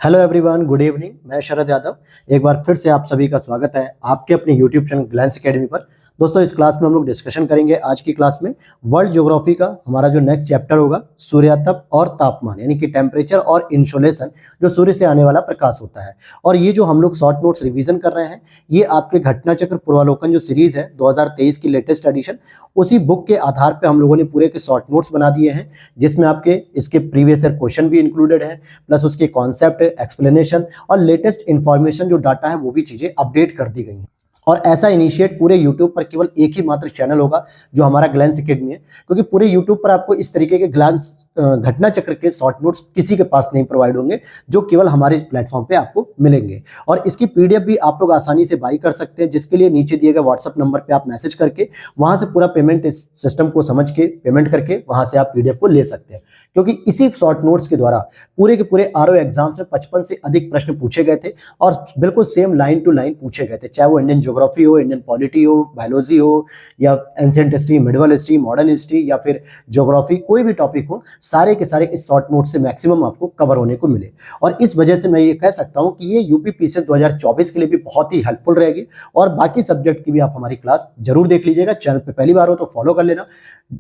Hello everyone, good evening. मैं शरद यादव एक बार फिर से आप सभी का स्वागत है आपके अपने यूट्यूब चैनल ग्लैंस एकेडमी पर। दोस्तों, इस क्लास में हम लोग डिस्कशन करेंगे आज की क्लास में वर्ल्ड ज्योग्राफी का हमारा जो नेक्स्ट चैप्टर होगा सूर्यातप और तापमान, यानी कि टेम्परेचर और इंसोलेशन, जो सूर्य से आने वाला प्रकाश होता है। और ये जो हम लोग शॉर्ट नोट्स रिवीजन कर रहे हैं, ये आपके घटना चक्र पूर्वालोकन जो सीरीज है 2023 की लेटेस्ट एडिशन, उसी बुक के आधार पर हम लोगों ने पूरे के शॉर्ट नोट्स बना दिए हैं, जिसमें आपके इसके प्रीवियस ईयर क्वेश्चन भी इंक्लूडेड है, प्लस उसके कॉन्सेप्ट, एक्सप्लेनेशन और लेटेस्ट इंफॉर्मेशन जो डाटा है वो भी चीजें अपडेट कर दी गई हैं। और ऐसा इनिशिएट पूरे YouTube पर केवल एक ही मात्र चैनल होगा जो हमारा ग्लैंस एकेडमी है, क्योंकि पूरे YouTube पर आपको इस तरीके के ग्लैंस घटना चक्र के शॉर्ट नोट्स किसी के पास नहीं प्रोवाइड होंगे, जो केवल हमारे प्लेटफॉर्म पे आपको मिलेंगे। और इसकी PDF भी आप लोग आसानी से बाई कर सकते हैं, जिसके लिए नीचे दिए गए व्हाट्सएप नंबर पे आप मैसेज करके वहां से पूरा पेमेंट सिस्टम को समझ के पेमेंट करके वहां से आप PDF को ले सकते हैं। क्योंकि इसी शॉर्ट नोट्स के द्वारा पूरे के पूरे RO एग्जाम से 55 से अधिक प्रश्न पूछे गए थे और बिल्कुल सेम लाइन टू लाइन पूछे गए थे, चाहे वो इंडियन ज्योग्राफी हो, इंडियन पॉलिटी हो, बायोलॉजी हो, या ancient history, medieval history, modern history, या फिर ज्योग्राफी, कोई भी टॉपिक हो, सारे के सारे इस शॉर्ट नोट से मैक्सिमम आपको कवर होने को मिले। और इस वजह से मैं ये कह सकता हूं कि ये यूपी पीसीएस 2024 के लिए भी बहुत ही हेल्पफुल रहेगी। और बाकी सब्जेक्ट की भी आप हमारी क्लास जरूर देख लीजिएगा। चैनल पे पहली बार हो तो फॉलो कर लेना,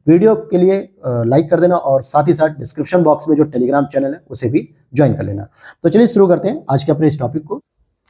वीडियो के लिए लाइक कर देना, और साथ ही साथ डिस्क्रिप्शन बॉक्स में जो टेलीग्राम चैनल है उसे भी ज्वाइन कर लेना। तो चलिए शुरू करते हैं आज के अपने इस टॉपिक को।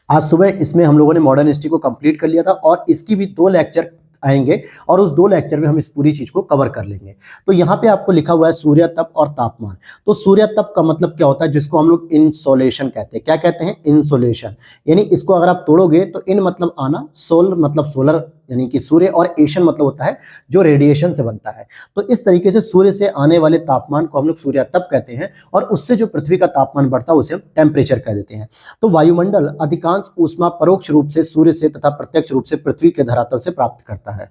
आज सुबह इसमें हम लोगों ने मॉडर्न हिस्ट्री को कंप्लीट कर लिया था और इसकी भी 2 लेक्चर आएंगे और उस 2 लेक्चर में हम इस पूरी चीज को कवर कर लेंगे। तो यहाँ पे आपको लिखा हुआ है सूर्यातप और तापमान। तो सूर्यातप का मतलब क्या होता है, जिसको हम लोग इंसोलेशन कहते हैं। क्या कहते हैं? इंसोलेशन। यानी इसको अगर आप तोड़ोगे तो इन मतलब आना, सोल मतलब सोलर यानी कि सूर्य, और एशन मतलब होता है जो रेडिएशन से बनता है। तो इस तरीके से सूर्य से आने वाले तापमान को हम लोग सूर्यातप कहते हैं, और उससे जो पृथ्वी का तापमान बढ़ता है उसे हम टेम्परेचर कह देते हैं। तो वायुमंडल अधिकांश ऊष्मा परोक्ष रूप से सूर्य से तथा प्रत्यक्ष रूप से पृथ्वी के धरातल से प्राप्त करता है।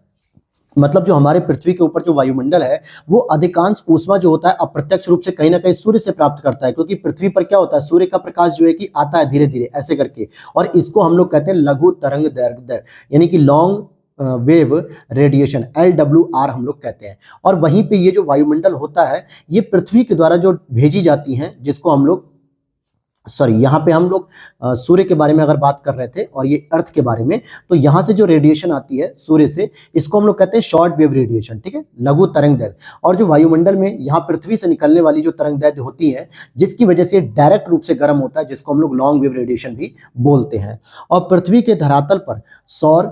मतलब जो हमारे पृथ्वी के ऊपर जो वायुमंडल है, वो अधिकांश ऊष्मा जो होता है अप्रत्यक्ष रूप से कहीं ना कहीं सूर्य से प्राप्त करता है, क्योंकि पृथ्वी पर क्या होता है, सूर्य का प्रकाश जो है कि आता है धीरे धीरे ऐसे करके, और इसको हम लोग कहते हैं लघु तरंग दैर्घ्य, यानी कि लॉन्ग वेव रेडिएशन, LWR हम लोग कहते हैं। और वहीं पे ये जो वायुमंडल होता है, ये पृथ्वी के द्वारा जो भेजी जाती हैं, जिसको हम लोग यहाँ पे हम लोग सूर्य के बारे में अगर बात कर रहे थे और ये अर्थ के बारे में, तो यहाँ से जो रेडिएशन आती है सूर्य से, इसको हम लोग कहते हैं शॉर्ट वेव रेडिएशन, ठीक है, लघु तरंग दैर्घ्य। और जो वायुमंडल में यहाँ पृथ्वी से निकलने वाली जो तरंग दैर्घ्य होती है, जिसकी वजह से डायरेक्ट रूप से गर्म होता है, जिसको हम लोग लॉन्ग वेव रेडिएशन भी बोलते हैं। और पृथ्वी के धरातल पर सौर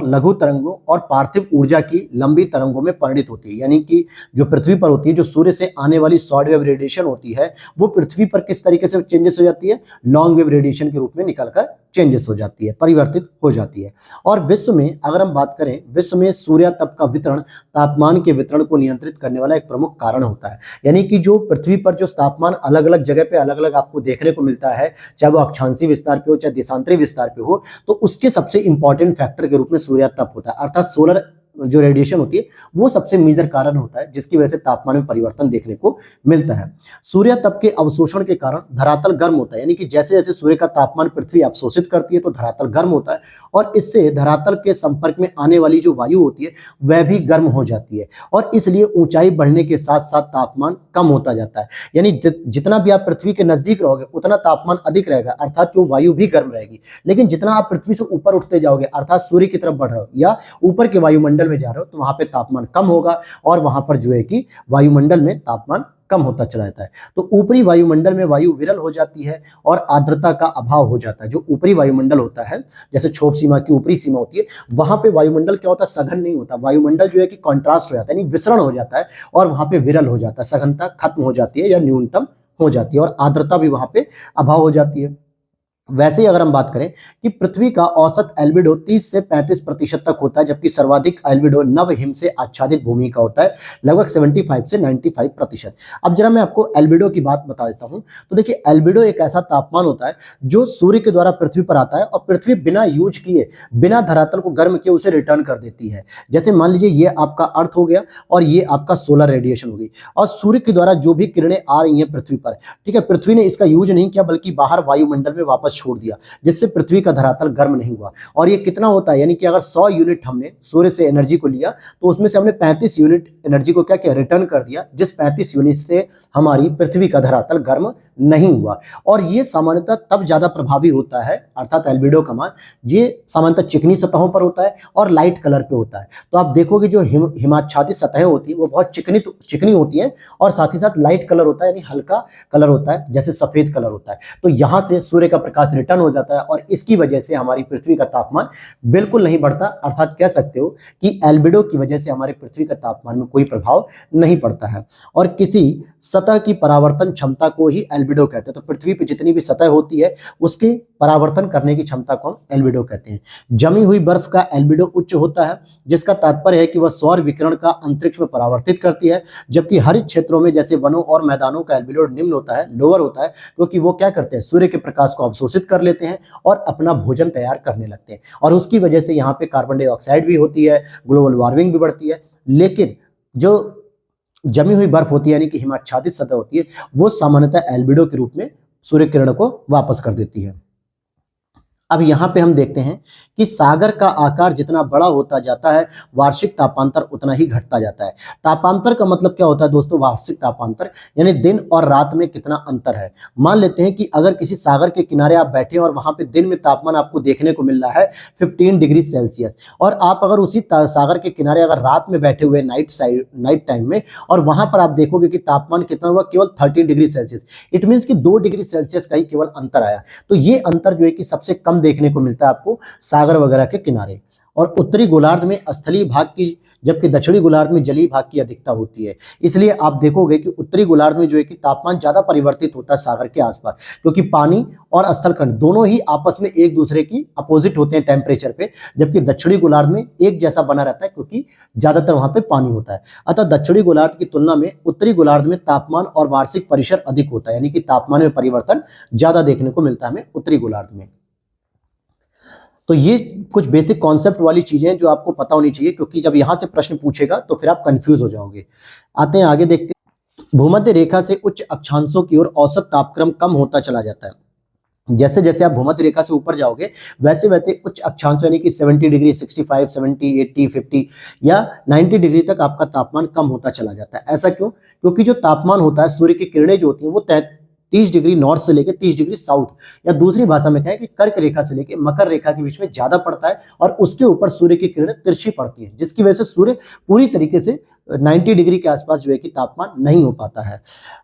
लघु तरंगों और पार्थिव ऊर्जा की लंबी तरंगों में परिणित होती है। यानी कि जो पृथ्वी पर होती है, जो सूर्य से आने वाली शॉर्ट वेव रेडिएशन होती है, वो पृथ्वी पर किस तरीके से चेंजेस हो जाती है, लॉन्ग वेव रेडिएशन के रूप में निकलकर चेंजेस हो जाती है, परिवर्तित हो जाती है। और विश्व में अगर हम बात करें, विश्व में सूर्यातप का वितरण तापमान के वितरण को नियंत्रित करने वाला एक प्रमुख कारण होता है। यानी कि जो पृथ्वी पर जो तापमान अलग अलग जगह पे अलग अलग आपको देखने को मिलता है, चाहे वो अक्षांशीय विस्तार पे हो चाहे देशांतरी विस्तार पे हो, तो उसके सबसे इंपॉर्टेंट फैक्टर के रूप में सूर्यातप होता है, अर्थात सोलर जो रेडिएशन होती है वो सबसे मेजर कारण होता है, जिसकी वजह से तापमान में परिवर्तन देखने को मिलता है। सूर्यातप के अवशोषण के कारण धरातल गर्म होता है, यानी कि जैसे जैसे सूर्य का तापमान पृथ्वी अवशोषित करती है तो धरातल गर्म होता है, और इससे धरातल के संपर्क में आने वाली जो वायु होती है वह भी गर्म हो जाती है, और इसलिए ऊंचाई बढ़ने के साथ साथ तापमान कम होता जाता है। यानी जितना भी आप पृथ्वी के नजदीक रहोगे उतना तापमान अधिक रहेगा, अर्थात कि वो वायु भी गर्म रहेगी। लेकिन जितना आप पृथ्वी से ऊपर उठते जाओगे, अर्थात सूर्य की तरफ बढ़ रहे हो या ऊपर के वायुमंडल में जा रहे हो, तो वहां पे तापमान कम होगा, और वहां पर जो है कि वायुमंडल में तापमान कम होता चला जाता है। तो ऊपरी वायुमंडल में वायु विरल हो जाती है और आर्द्रता का अभाव हो जाता है। जो ऊपरी वायुमंडल होता है, जैसे क्षोभ सीमा की ऊपरी सीमा होती है, वहां पे वायुमंडल क्या होता है, सघन नहीं होता, वायुमंडल जो है कि कॉन्ट्रास्ट हो जाता है, यानी विसरण हो जाता है, और वहां पे विरल हो जाता है, सघनता खत्म हो जाती है या न्यूनतम हो जाती है, और आर्द्रता भी वहां पे अभाव हो जाती है। वैसे ही अगर हम बात करें कि पृथ्वी का औसत एल्बिडो 30 से 35% तक होता है, जबकि सर्वाधिक एल्बिडो नव हिम से आच्छादित भूमि का होता है, लगभग 75 से 95%। अब जरा मैं आपको एल्बिडो की बात बता देता हूं। तो देखिए, एल्बिडो एक ऐसा तापमान होता है जो सूर्य के द्वारा पृथ्वी पर आता है, और पृथ्वी बिना यूज किए, बिना धरातल को गर्म किए उसे रिटर्न कर देती है। जैसे मान लीजिए ये आपका अर्थ हो गया और ये आपका सोलर रेडिएशन हो गई, और सूर्य के द्वारा जो भी किरणें आ रही हैं पृथ्वी पर, ठीक है, पृथ्वी ने इसका यूज नहीं किया, बल्कि बाहर वायुमंडल में वापस वापस छोड़ दिया, जिससे पृथ्वी का धरातल गर्म नहीं हुआ। और ये कितना होता है, यानी कि अगर 100 यूनिट हमने सूर्य से एनर्जी को लिया तो उसमें से हमने 35 यूनिट एनर्जी को क्या किया, रिटर्न कर दिया, जिस 35 यूनिट से हमारी पृथ्वी का धरातल गर्म नहीं हुआ। और ये सामान्यतः तब ज्यादा प्रभावी होता है, अर्थात एल्बिडो का मान ये सामान्यतः चिकनी सतहों पर होता है और लाइट कलर पे होता है। तो आप देखोगे जो हिमाच्छादित सतहें होती है वो बहुत चिकनी होती हैं और साथ ही साथ लाइट कलर होता है, यानी हल्का कलर होता है, जैसे सफेद कलर होता है। तो यहां से सूर्य का प्रकाश रिटर्न हो जाता है और इसकी वजह से हमारी पृथ्वी का तापमान बिल्कुल नहीं बढ़ता, अर्थात कह सकते हो कि एल्बिडो की वजह से हमारी पृथ्वी का तापमान में कोई प्रभाव नहीं पड़ता है। और किसी सतह की परावर्तन क्षमता को ही एल्बिडो कहते हैं। तो पृथ्वी पर जितनी भी सतह होती है उसके परावर्तन करने की क्षमता को हम एल्बिडो कहते हैं। जमी हुई बर्फ का एल्बिडो उच्च होता है, जिसका तात्पर्य है कि वह सौर विकिरण का अंतरिक्ष में परावर्तित करती है, जबकि हरित क्षेत्रों में जैसे वनों और मैदानों का एल्बिडो निम्न होता है, लोअर होता है, क्योंकि वो क्या करते हैं, सूर्य के प्रकाश को अवशोषित कर लेते हैं और अपना भोजन तैयार करने लगते हैं। और उसकी वजह से यहाँ पे कार्बन डाइऑक्साइड भी होती है, ग्लोबल वार्मिंग भी बढ़ती है। लेकिन जो जमी हुई बर्फ होती है, यानी कि हिमाच्छादित सतह होती है, वो सामान्यतः एल्बिडो के रूप में सूर्य किरण को वापस कर देती है। अब यहाँ पे हम देखते हैं कि सागर का आकार जितना बड़ा होता जाता है वार्षिक तापांतर उतना ही घटता जाता है। तापांतर का मतलब क्या होता है दोस्तों, वार्षिक तापांतर यानी दिन और रात में कितना अंतर है। मान लेते हैं कि अगर किसी सागर के किनारे आप बैठे और वहां पे दिन में तापमान आपको देखने को मिल रहा है 15 डिग्री सेल्सियस, और आप अगर उसी सागर के किनारे अगर रात में बैठे हुए नाइट टाइम में और वहां पर आप देखोगे कि तापमान कितना हुआ, केवल 13 डिग्री सेल्सियस। इट मीन्स कि 2 डिग्री सेल्सियस का ही केवल अंतर आया। तो ये अंतर जो है कि सबसे कम देखने को मिलता है आपको सागर वगैरह के किनारे। और उत्तरी गोलार्ध में स्थलीय भाग की, जबकि दक्षिणी गोलार्ध में जलीय भाग की अधिकता होती है। इसलिए आप देखोगे कि उत्तरी गोलार्ध में जो है कि तापमान ज्यादा परिवर्तित होता है सागर के आसपास, क्योंकि पानी और स्थलखंड दोनों ही आपस में एक दूसरे की अपोजिट होते हैं टेम्परेचर पे, जबकि दक्षिणी गोलार्ध में एक जैसा बना रहता है क्योंकि ज्यादातर वहां पे पानी होता है। अतः दक्षिणी गोलार्ध की तुलना में उत्तरी गोलार्ध में तापमान और वार्षिक परिसर अधिक होता है, यानी कि तापमान में परिवर्तन ज्यादा देखने को मिलता है हमें उत्तरी गोलार्ध में। तो ये कुछ बेसिक कॉन्सेप्ट वाली चीजें हैं जो आपको पता होनी चाहिए, क्योंकि जब यहां से प्रश्न पूछेगा तो फिर आप कंफ्यूज हो जाओगे। आते हैं आगे, देखते हैं। भूमध्य रेखा से उच्च अक्षांशों की ओर औसत तापक्रम कम होता चला जाता है। जैसे जैसे आप भूमध्य रेखा से ऊपर जाओगे वैसे वैसे उच्च अक्षांश यानी कि 70 डिग्री, 65, 70, 80, 50 या 90 डिग्री तक आपका तापमान कम होता चला जाता है। ऐसा क्यों? क्योंकि जो तापमान होता है, सूर्य की किरणें जो होती हैं वो 30 डिग्री नॉर्थ से लेकर 30 डिग्री साउथ, या दूसरी भाषा में कहें कि कर्क रेखा से लेकर मकर रेखा के बीच में ज्यादा पड़ता है और उसके ऊपर सूर्य की किरणें तिरछी पड़ती हैं, जिसकी वजह से सूर्य पूरी तरीके से 90 डिग्री के आसपास जो है कि तापमान नहीं हो पाता है।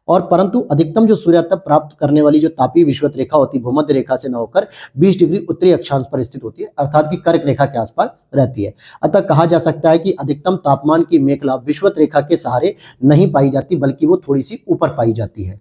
और परंतु अधिकतम जो सूर्यास्त प्राप्त करने वाली जो तापीय विषुवत रेखा होती है भूमध्य रेखा से न होकर 20 डिग्री उत्तरी अक्षांश पर स्थित होती है, अर्थात कि कर्क रेखा के आसपास रहती है। अतः कहा जा सकता है कि अधिकतम तापमान की मेखला विषुवत रेखा के सहारे नहीं पाई जाती, बल्कि वो थोड़ी सी ऊपर पाई जाती है।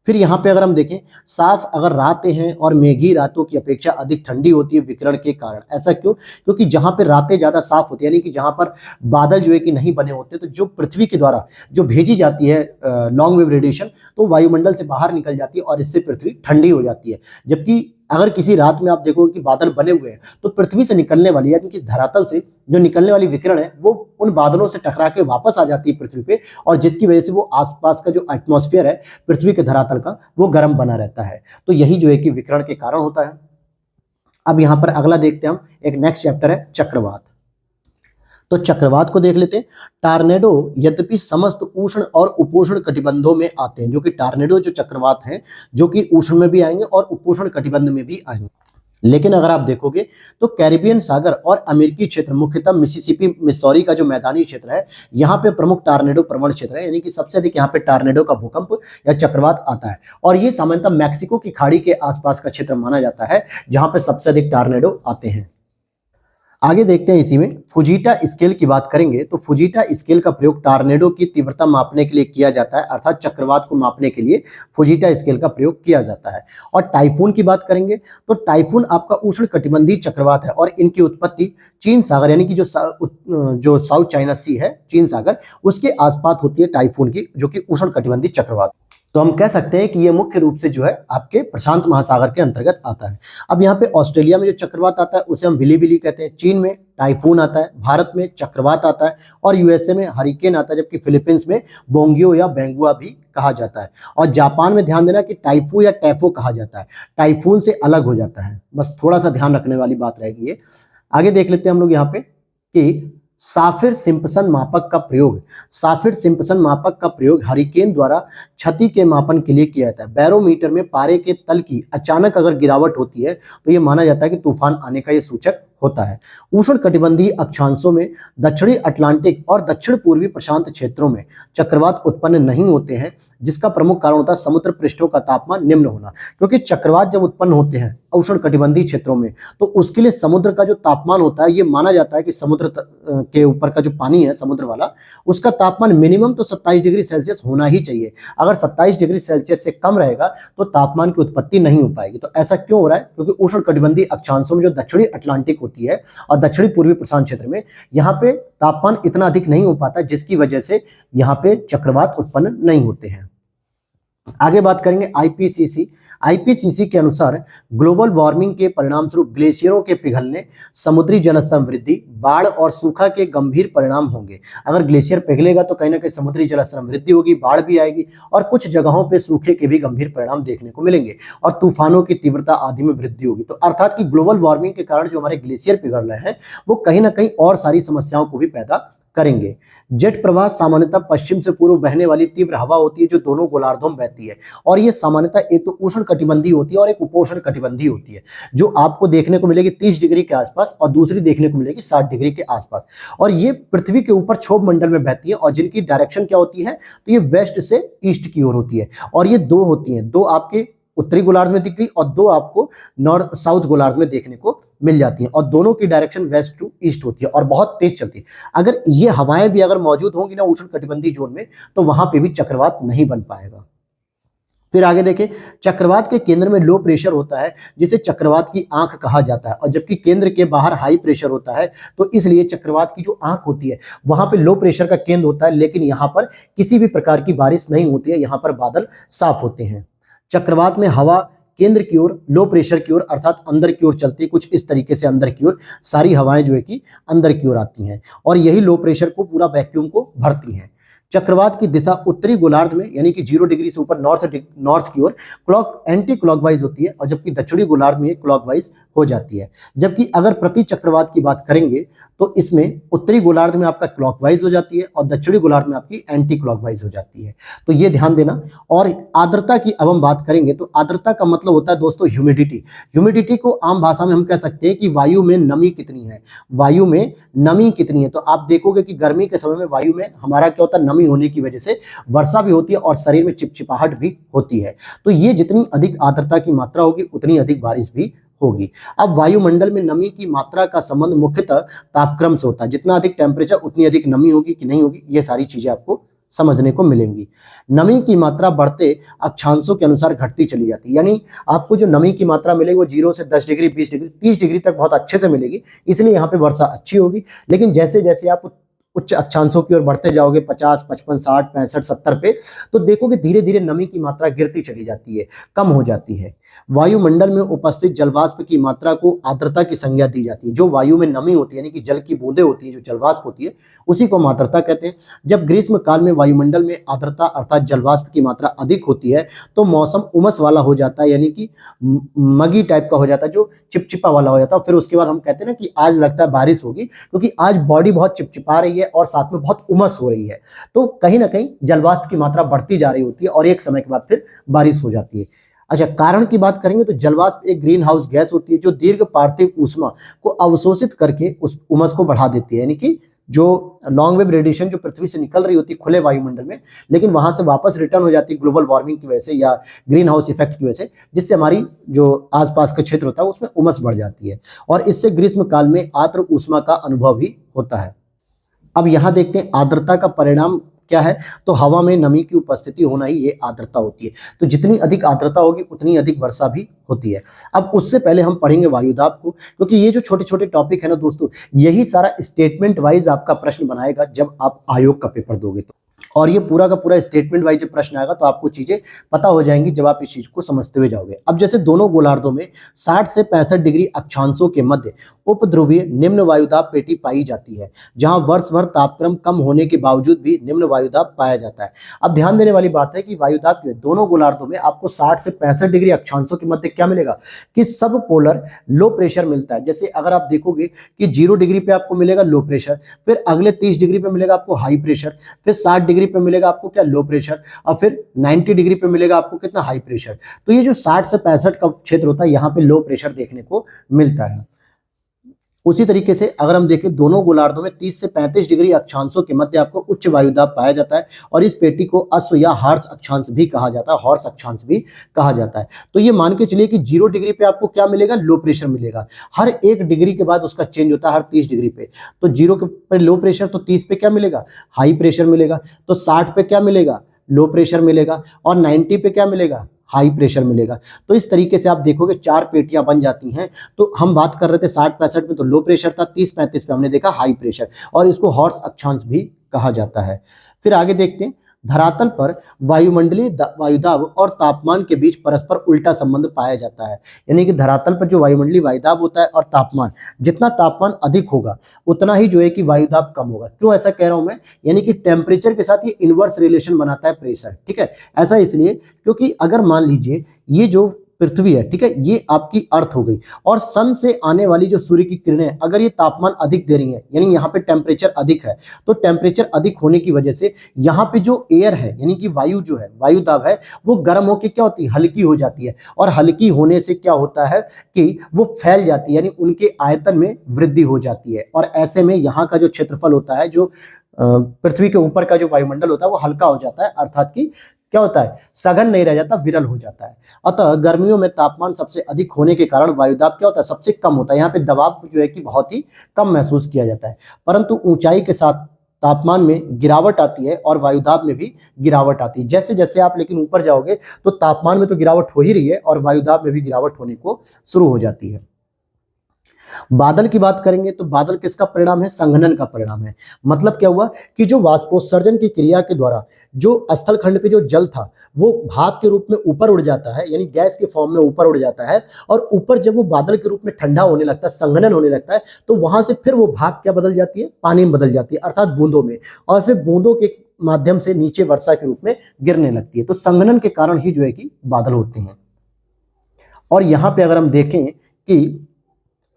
फिर यहाँ पे अगर हम देखें, साफ अगर रातें हैं और मेघी रातों की अपेक्षा अधिक ठंडी होती है विकिरण के कारण। ऐसा क्यों? क्योंकि जहां पे रातें ज्यादा साफ होती है, यानी कि जहां पर बादल जो है कि नहीं बने होते, तो जो पृथ्वी के द्वारा जो भेजी जाती है लॉन्ग वेव रेडिएशन, तो वायुमंडल से बाहर निकल जाती है और इससे पृथ्वी ठंडी हो जाती है। जबकि अगर किसी रात में आप देखोगे कि बादल बने हुए हैं तो पृथ्वी से निकलने वाली, यानी कि धरातल से जो निकलने वाली विकिरण है वो उन बादलों से टकरा के वापस आ जाती है पृथ्वी पे, और जिसकी वजह से वो आसपास का जो एटमॉस्फेयर है पृथ्वी के धरातल का वो गर्म बना रहता है। तो यही जो है कि विकिरण के कारण होता है। अब यहाँ पर अगला देखते हैं हम, एक नेक्स्ट चैप्टर है चक्रवात। तो चक्रवात को देख लेते हैं। टार्नेडो यद्यपि समस्त उष्ण और उपोष्ण कटिबंधों में आते हैं, जो कि टार्नेडो जो चक्रवात हैं जो कि उष्ण में भी आएंगे और उपोष्ण कटिबंध में भी आएंगे। लेकिन अगर आप देखोगे तो कैरिबियन सागर और अमेरिकी क्षेत्र, मुख्यतः मिसिसिपी मिसौरी का जो मैदानी क्षेत्र है, यहाँ पे प्रमुख टार्नेडो प्रवण क्षेत्र है, यानी कि सबसे अधिक यहाँ पे टार्नेडो का भूकंप या चक्रवात आता है। और ये सामान्यतः मैक्सिको की खाड़ी के आसपास का क्षेत्र माना जाता है जहां पे सबसे अधिक टार्नेडो आते हैं। आगे देखते हैं, इसी में फुजीटा स्केल की बात करेंगे। तो फुजीटा स्केल का प्रयोग टार्नेडो की तीव्रता मापने के लिए किया जाता है, अर्थात चक्रवात को मापने के लिए फुजीटा स्केल का प्रयोग किया जाता है। और टाइफून की बात करेंगे तो टाइफून आपका उष्ण कटिबंधीय चक्रवात है और इनकी उत्पत्ति चीन सागर, यानी कि जो साउथ चाइना सी है, चीन सागर, उसके आसपास होती है टाइफून की, जो कि उष्ण कटिबंधीय चक्रवात। तो हम कह सकते हैं कि ये मुख्य रूप से जो है आपके प्रशांत महासागर के अंतर्गत आता है। अब यहाँ पे ऑस्ट्रेलिया में जो चक्रवात आता है उसे हम विली विली कहते हैं, चीन में टाइफून आता है, भारत में चक्रवात आता है और यूएसए में हरिकेन आता है, जबकि फिलीपींस में बोंगियो या बेंगुआ भी कहा जाता है। और जापान में ध्यान देना कि टाइफू या टैफो कहा जाता है, टाइफून से अलग हो जाता है, बस थोड़ा सा ध्यान रखने वाली बात रहेगी ये। आगे देख लेते हैं हम लोग यहाँ पे कि साफिर सिम्पसन मापक का प्रयोग, साफिर सिम्पसन मापक का प्रयोग हरिकेन द्वारा क्षति के मापन के लिए किया जाता है। बैरोमीटर में पारे के तल की अचानक अगर गिरावट होती है तो यह माना जाता है कि तूफान आने का यह सूचक होता है। उष्ण कटिबंधीय अक्षांशों में दक्षिणी अटलांटिक और दक्षिण पूर्वी प्रशांत क्षेत्रों में चक्रवात उत्पन्न नहीं होते हैं, जिसका प्रमुख कारण होता है समुद्र पृष्ठों का तापमान निम्न होना। क्योंकि चक्रवात जब उत्पन्न होते हैं उष्ण कटिबंधीय क्षेत्रों में तो उसके लिए समुद्र का जो तापमान होता है ये माना जाता है कि समुद्र के ऊपर का जो पानी है समुद्र वाला, उसका तापमान मिनिमम तो 27 डिग्री सेल्सियस होना ही चाहिए। अगर 27 डिग्री सेल्सियस से कम रहेगा तो तापमान की उत्पत्ति नहीं हो पाएगी। तो ऐसा क्यों हो रहा है? क्योंकि उष्ण कटिबंधीय अक्षांशों में जो दक्षिणी अटलांटिक होती है और दक्षिणी पूर्वी प्रशांत क्षेत्र में यहाँ पे तापमान इतना अधिक नहीं हो पाता, जिसकी वजह से यहाँ पे चक्रवात उत्पन्न नहीं होते हैं। आगे बात करेंगे आईपीसीसी। आईपीसीसी के अनुसार ग्लोबल वार्मिंग के परिणाम स्वरूप ग्लेशियरों के पिघलने, समुद्री जलस्तर वृद्धि, बाढ़ और सूखा के गंभीर परिणाम होंगे। अगर ग्लेशियर पिघलेगा तो कहीं ना कहीं समुद्री जलस्तर में वृद्धि होगी, बाढ़ भी आएगी और कुछ जगहों पे सूखे के भी गंभीर परिणाम देखने को मिलेंगे और तूफानों की तीव्रता आदि में वृद्धि होगी। तो अर्थात कि ग्लोबल वार्मिंग के कारण जो हमारे ग्लेशियर पिघल रहे हैं वो कहीं ना कहीं और सारी समस्याओं को भी पैदा करेंगे। जेट प्रवाह सामान्यतः पश्चिम से पूर्व बहने वाली तीव्र हवा होती है जो दोनों गोलार्धों में बहती है और ये सामान्यतः एक तो उष्ण कटिबंधीय होती है और एक उपोष्ण कटिबंधीय होती है, जो आपको देखने को मिलेगी 30 डिग्री के आसपास और दूसरी देखने को मिलेगी 60 डिग्री के आसपास। और ये पृथ्वी के ऊपर क्षोभ मंडल में बहती है और जिनकी डायरेक्शन क्या होती है तो ये वेस्ट से ईस्ट की ओर होती है। और ये दो होती हैं, दो आपके उत्तरी गोलार्ध में दिख गई और दो आपको नॉर्थ साउथ गोलार्ध में देखने को मिल जाती हैं और दोनों की डायरेक्शन वेस्ट टू ईस्ट होती है और बहुत तेज चलती है। अगर ये हवाएं भी अगर मौजूद होंगी ना उष्ण कटिबंधीय जोन में तो वहां पे भी चक्रवात नहीं बन पाएगा। फिर आगे देखें, चक्रवात के केंद्र में लो प्रेशर होता है जिसे चक्रवात की आंख कहा जाता है और जबकि केंद्र के बाहर हाई प्रेशर होता है, तो इसलिए चक्रवात की जो आंख होती है वहां पे लो प्रेशर का केंद्र होता है, लेकिन यहाँ पर किसी भी प्रकार की बारिश नहीं होती है, यहाँ पर बादल साफ होते हैं। चक्रवात में हवा केंद्र की ओर लो प्रेशर की ओर अर्थात अंदर की ओर चलती है, कुछ इस तरीके से अंदर की ओर सारी हवाएं जो है कि अंदर की ओर आती हैं और यही लो प्रेशर को पूरा वैक्यूम को भरती हैं। चक्रवात की दिशा उत्तरी गोलार्ध में यानी कि 0 डिग्री से ऊपर नॉर्थ की ओर एंटी क्लॉकवाइज होती है और जबकि दक्षिणी गोलार्ध में क्लॉकवाइज हो जाती है। जबकि अगर प्रति चक्रवात की बात करेंगे तो इसमें उत्तरी गोलार्ध में आपका क्लॉकवाइज हो जाती है और दक्षिणी गोलार्ध में आपकी एंटी क्लॉकवाइज हो जाती है। तो ये ध्यान देना। और आर्द्रता की अब हम बात करेंगे तो आर्द्रता का मतलब होता है दोस्तों ह्यूमिडिटी। ह्यूमिडिटी को आम भाषा में हम कह सकते हैं कि वायु में नमी कितनी है, वायु में नमी कितनी है। तो आप देखोगे कि गर्मी के समय में वायु में हमारा क्या होता है, नमी होने की वजह से वर्षा भी होती है और शरीर में चिपचिपाहट भी होती है। तो ये जितनी अधिक आर्द्रता की मात्रा होगी उतनी अधिक बारिश भी होगी। अब वायुमंडल में नमी की मात्रा का संबंध मुख्यतः तापक्रम से होता है, जितना अधिक टेम्परेचर उतनी अधिक नमी होगी कि नहीं होगी, ये सारी चीजें आपको समझने को मिलेंगी। नमी की मात्रा बढ़ते अक्षांशों के अनुसार घटती चली जाती है, यानी आपको जो नमी की मात्रा मिलेगी वो 0 से 10 डिग्री 20 डिग्री 30 डिग्री तक बहुत अच्छे से मिलेगी, इसलिए यहाँ पे वर्षा अच्छी होगी। लेकिन जैसे जैसे आप उच्च अक्षांशों की ओर बढ़ते जाओगे 50, 55, 60, 65, 70 पे, तो देखोगे धीरे धीरे नमी की मात्रा गिरती चली जाती है, कम हो जाती है। वायुमंडल में उपस्थित जलवाष्प की मात्रा को आर्द्रता की संज्ञा दी जाती है। जो वायु में नमी होती है यानी कि जल की बूंदें होती है, जो जलवाष्प होती है, उसी को हम आर्द्रता कहते हैं। जब ग्रीष्म काल में वायुमंडल में आर्द्रता अर्थात जलवाष्प की मात्रा अधिक होती है तो मौसम उमस वाला हो जाता है, यानी कि मगी टाइप का हो जाता है, जो चिपचिपा वाला हो जाता है। फिर उसके बाद हम कहते हैं ना कि आज लगता है बारिश होगी, क्योंकि आज बॉडी बहुत चिपचिपा रही है और साथ में बहुत उमस हो रही है। तो कहीं ना कहीं जलवाष्प की मात्रा बढ़ती जा रही होती है और एक समय के बाद फिर बारिश हो जाती है। अच्छा, कारण की बात करेंगे तो जलवाष्प एक ग्रीन हाउस गैस होती है जो दीर्घ पार्थिव ऊष्मा को अवशोषित करके उस उमस को बढ़ा देती है, यानी कि जो लॉन्ग वेव रेडिएशन जो पृथ्वी से निकल रही होती है खुले वायुमंडल में, लेकिन वहां से वापस रिटर्न हो जाती है ग्लोबल वार्मिंग की वजह से या ग्रीन हाउस इफेक्ट की वजह से, जिससे हमारी जो आसपास का क्षेत्र होता है उसमें उमस बढ़ जाती है और इससे ग्रीष्म काल में आर्द्र ऊष्मा का अनुभव भी होता है। अब यहाँ देखते हैं आर्द्रता का परिणाम क्या है, तो हवा में नमी की उपस्थिति होना ही ये आर्द्रता होती है। तो जितनी अधिक आर्द्रता होगी उतनी अधिक वर्षा भी होती है। अब उससे पहले हम पढ़ेंगे वायुदाब को, क्योंकि ये जो छोटे छोटे टॉपिक है ना दोस्तों, यही सारा स्टेटमेंट वाइज आपका प्रश्न बनाएगा जब आप आयोग का पेपर दोगे तो। और ये पूरा का पूरा स्टेटमेंट वाइज प्रश्न आएगा तो आपको चीजें पता हो जाएंगी जब आप इस चीज को समझते हुए जाओगे। अब जैसे दोनों गोलार्धों में 60 से 65 डिग्री अक्षांशों के मध्य उपध्रुवीय निम्न वायुदाब पेटी पाई जाती है, जहां वर्ष भर तापक्रम कम होने के बावजूद भी निम्न वायुदाब पाया जाता है। अब ध्यान देने वाली बात है कि वायुदाब के दोनों गोलार्धों में आपको 60 से 65 डिग्री अक्षांशों के मध्य क्या मिलेगा कि सब पोलर लो प्रेशर मिलता है। जैसे अगर आप देखोगे कि 0 डिग्री पे आपको मिलेगा लो प्रेशर, फिर अगले 30 डिग्री पे मिलेगा आपको हाई प्रेशर, फिर 60 डिग्री पे मिलेगा आपको क्या लो प्रेशर, और फिर 90 डिग्री पे मिलेगा आपको कितना हाई प्रेशर। तो ये जो 60 से 65 का क्षेत्र होता है यहाँ पे लो प्रेशर देखने को मिलता है। उसी तरीके से अगर हम देखें दोनों गोलार्धों में 30 से 35 डिग्री अक्षांशों के मध्य आपको उच्च वायुदाब पाया जाता है और इस पेटी को अश्व या हॉर्स अक्षांश भी कहा जाता है, हॉर्स अक्षांश भी कहा जाता है। तो ये मान के चलिए कि 0 डिग्री पे आपको क्या मिलेगा, लो प्रेशर मिलेगा। हर 1 डिग्री के बाद उसका चेंज होता है हर 30 डिग्री पे। तो 0 पे लो प्रेशर, तो 30 पे क्या मिलेगा, हाई प्रेशर मिलेगा। तो 60 पे क्या मिलेगा, लो प्रेशर मिलेगा, और 90 पे क्या मिलेगा, हाई प्रेशर मिलेगा। तो इस तरीके से आप देखोगे 4 पेटियां बन जाती हैं। तो हम बात कर रहे थे 60-65 में तो लो प्रेशर था, 30-35 पे हमने देखा हाई प्रेशर, और इसको हॉर्स अक्षांश भी कहा जाता है। फिर आगे देखते हैं, धरातल पर वायुमंडलीय वायुदाब और तापमान के बीच परस्पर उल्टा संबंध पाया जाता है। यानी कि धरातल पर जो वायुमंडलीय वायुदाब होता है और तापमान, जितना तापमान अधिक होगा उतना ही जो है कि वायुदाब कम होगा। क्यों ऐसा कह रहा हूं मैं, यानी कि टेम्परेचर के साथ ये इनवर्स रिलेशन बनाता है प्रेशर। ठीक है, ऐसा इसलिए क्योंकि अगर मान लीजिए ये जो पृथ्वी है, ठीक है, ये आपकी अर्थ हो गई, और सन से आने वाली जो सूर्य की किरणें अगर ये तापमान अधिक दे रही है, यानी यहाँ पे टेम्परेचर अधिक है, तो टेम्परेचर अधिक होने की वजह से यहाँ पे जो एयर है यानी कि वायु जो है, वायुदाब है, वो गर्म होकर क्या होती है, हल्की हो जाती है, और हल्की होने से क्या होता है कि वो फैल जाती है, यानी उनके आयतन में वृद्धि हो जाती है। और ऐसे में यहाँ का जो क्षेत्रफल होता है, जो पृथ्वी के ऊपर का जो वायुमंडल होता है वो हल्का हो जाता है, अर्थात कि क्या होता है, सघन नहीं रह जाता, विरल हो जाता है। अतः गर्मियों में तापमान सबसे अधिक होने के कारण वायुदाब क्या होता है, सबसे कम होता है। यहाँ पे दबाव जो है कि बहुत ही कम महसूस किया जाता है। परंतु ऊंचाई के साथ तापमान में गिरावट आती है और वायुदाब में भी गिरावट आती है। जैसे जैसे आप लेकिन ऊपर जाओगे तो तापमान में तो गिरावट हो ही रही है और वायुदाब में भी गिरावट होने को शुरू हो जाती है। बादल की बात करेंगे तो बादल किसका परिणाम है, संघनन का परिणाम है। मतलब क्या हुआ कि जो वाष्पोत्सर्जन की क्रिया के द्वारा जो स्थल खंड पे जो जल था वो भाप के रूप में ऊपर उड़ जाता है, यानी गैस के फॉर्म में ऊपर उड़ जाता है, और ऊपर जब वो बादल के रूप में ठंडा होने लगता है, संघनन होने लगता है, तो वहां से फिर वो भाप क्या बदल जाती है, पानी में बदल जाती है, अर्थात बूंदों में, और फिर बूंदों के माध्यम से नीचे वर्षा के रूप में गिरने लगती है। तो संघनन के कारण ही जो है कि बादल होते हैं। और यहां पे अगर हम देखें कि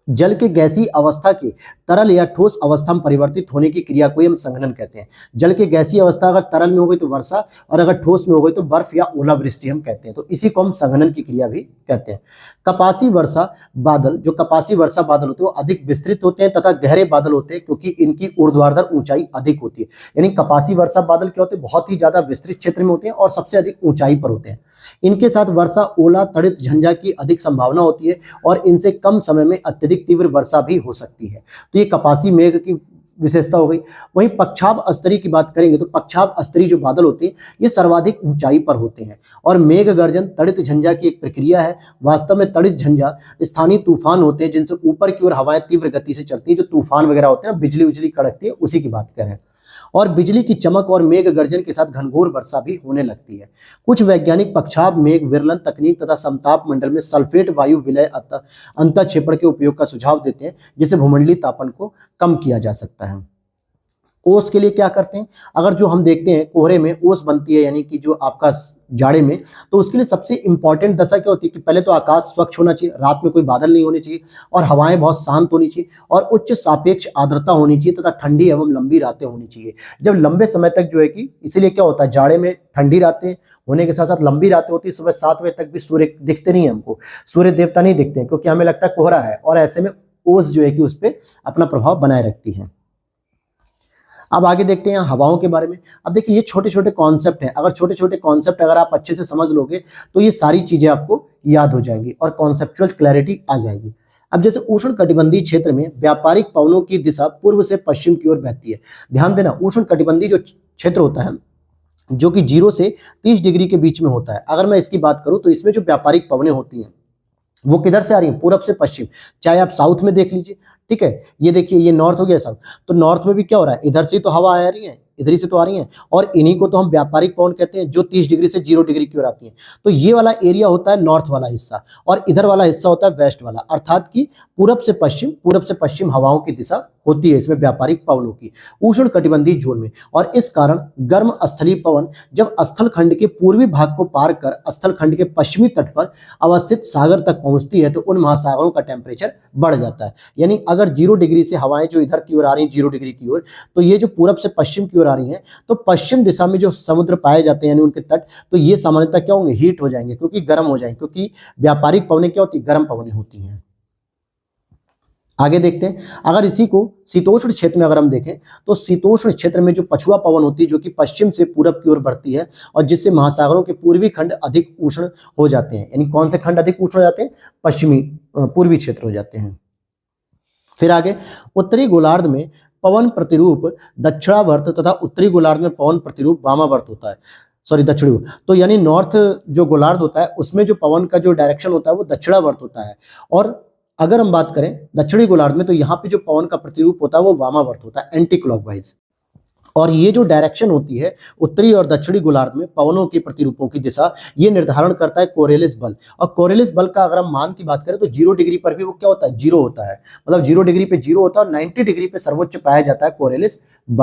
जल के गैसीय अवस्था के तरल या ठोस अवस्था में परिवर्तित होने की क्रिया को हम संघनन कहते हैं। जल के गैसीय अवस्था अगर तरल में हो गई तो वर्षा, और अगर ठोस में हो गई तो बर्फ या ओलावृष्टि हम कहते हैं। तो इसी को हम संघनन की क्रिया भी कहते हैं। कपासी वर्षा बादल, जो कपासी वर्षा बादल होते हैं वो अधिक विस्तृत होते हैं तथा गहरे बादल होते हैं, क्योंकि इनकी ऊर्ध्वाधर ऊंचाई अधिक होती है। यानी कपासी वर्षा बादल क्या होते हैं, बहुत ही ज्यादा विस्तृत क्षेत्र में होते हैं और सबसे अधिक ऊंचाई पर होते हैं। इनके साथ वर्षा, ओला, तड़ित, झंझा की अधिक संभावना होती है और इनसे कम समय में अत्यधिक तीव्र वर्षा भी हो सकती है। तो ये कपासी मेघ की विशेषता हो गई। वहीं पक्षाभ स्तरीय की बात करेंगे तो पक्षाभ स्तरीय जो बादल होते हैं ये सर्वाधिक ऊंचाई पर होते हैं। और मेघ गर्जन तड़ित झंझा की एक प्रक्रिया है। वास्तव में तड़ित झंझा स्थानीय तूफान होते हैं जिनसे ऊपर की ओर हवाएं तीव्र गति से चलती है, जो तूफान वगैरह होते हैं ना, बिजली उजली कड़कती है, उसी की बात करें। और बिजली की चमक और मेघ गर्जन के साथ घनघोर वर्षा भी होने लगती है। कुछ वैज्ञानिक पक्षाभ मेघ विरलन तकनीक तथा समताप मंडल में सल्फेट वायु विलय अंतःक्षेपण के उपयोग का सुझाव देते हैं, जिससे भूमंडलीय तापन को कम किया जा सकता है। ओस के लिए क्या करते हैं, अगर जो हम देखते हैं कोहरे में ओस बनती है, यानी कि जो आपका जाड़े में, तो उसके लिए सबसे इंपॉर्टेंट दशा क्या होती है कि पहले तो आकाश स्वच्छ होना चाहिए, रात में कोई बादल नहीं होने चाहिए, और हवाएं बहुत शांत होनी चाहिए, और उच्च सापेक्ष आर्द्रता होनी चाहिए तथा ठंडी एवं लंबी रातें होनी चाहिए। जब लंबे समय तक जो है कि इसीलिए क्या होता है, जाड़े में ठंडी रातें होने के साथ साथ लंबी रातें होती है। सुबह 7 बजे तक भी सूर्य दिखते नहीं है, हमको सूर्य देवता नहीं दिखते हैं, क्योंकि हमें लगता है कोहरा है, और ऐसे में ओस जो है कि उस पर अपना प्रभाव बनाए रखती है। अब आगे देखते हैं हवाओं के बारे में। अब देखिए ये छोटे छोटे कॉन्सेप्ट हैं, अगर छोटे छोटे कॉन्सेप्ट अगर आप अच्छे से समझ लोगे तो ये सारी चीजें आपको याद हो जाएंगी और कॉन्सेप्चुअल क्लैरिटी आ जाएगी। अब जैसे उष्ण कटिबंधीय क्षेत्र में व्यापारिक पवनों की दिशा पूर्व से पश्चिम की ओर बहती है। ध्यान देना, उष्ण कटिबंधीय जो क्षेत्र होता है जो कि 0 से 30 डिग्री के बीच में होता है, अगर मैं इसकी बात करूं तो इसमें जो व्यापारिक पवनें होती हैं वो किधर से आ रही है, पूरब से पश्चिम। चाहे आप साउथ में देख लीजिए, ठीक है, ये देखिए ये नॉर्थ हो गया साउथ, तो नॉर्थ में भी क्या हो रहा है, इधर से तो हवा आ रही है, इधर ही से तो आ रही हैं, और इन्हीं को तो हम व्यापारिक पवन कहते हैं, जो 30 डिग्री से 0 डिग्री की ओर आती हैं। तो ये वाला एरिया होता है नॉर्थ वाला हिस्सा, और इधर वाला हिस्सा होता है वेस्ट वाला, अर्थात कि पूरब से पश्चिम हवाओं की दिशा होती है इसमें व्यापारिक पवनों की उष्ण कटिबंधीय जोन में। और इस कारण गर्म स्थलीय पवन जब स्थल खंड के पूर्वी भाग को पार कर स्थल खंड के पश्चिमी तट पर अवस्थित सागर तक पहुंचती है तो उन महासागरों का टेम्परेचर बढ़ जाता है। यानी अगर 0 डिग्री से हवाएं जो इधर की ओर आ रही हैं 0 डिग्री की ओर, तो ये जो पूरब से पश्चिम की ओर आ रही हैं, तो पश्चिम दिशा में जो समुद्र पाए जाते हैं यानी उनके तट, तो ये सामान्यतः क्या होंगे, हीट हो जाएंगे, क्योंकि गर्म हो जाएंगे, क्योंकि व्यापारिक पवनें क्या होती है, गर्म पवनें होती हैं। आगे देखते हैं, अगर इसी को शीतोष्ण क्षेत्र में अगर हम देखें, तो शीतोष्ण क्षेत्र में जो पछुआ पवन होती है जो कि पश्चिम से पूरब की ओर बढ़ती है, और जिससे महासागरों के पूर्वी खंड अधिक उष्ण हो जाते हैं। यानी कौन से खंड अधिक उष्ण हो जाते हैं, पश्चिमी पूर्वी क्षेत्र हो जाते हैं। फिर आगे, उत्तरी गोलार्ध में पवन प्रतिरूप दक्षिणावर्त तथा उत्तरी गोलार्ध में पवन प्रतिरूप वामावर्त होता है, सॉरी दक्षिणी। तो यानी नॉर्थ जो गोलार्ध होता है उसमें जो पवन का जो डायरेक्शन होता है वो दक्षिणावर्त होता है, और अगर हम बात करें दक्षिणी गोलार्ध में तो यहाँ पे जो पवन का प्रतिरूप होता है वो वामावर्त होता है, एंटी क्लॉकवाइज। और ये जो डायरेक्शन होती है उत्तरी और दक्षिणी गोलार्ध में पवनों के प्रतिरूपों की दिशा, ये निर्धारण करता है कोरेलिस बल। और कोरेलिस बल का अगर हम मान की बात करें तो 0 डिग्री पर भी वो क्या होता है, 0 होता है, मतलब 0 डिग्री पे 0 होता है, और 90 डिग्री पे सर्वोच्च पाया जाता है कोरेलिस बल।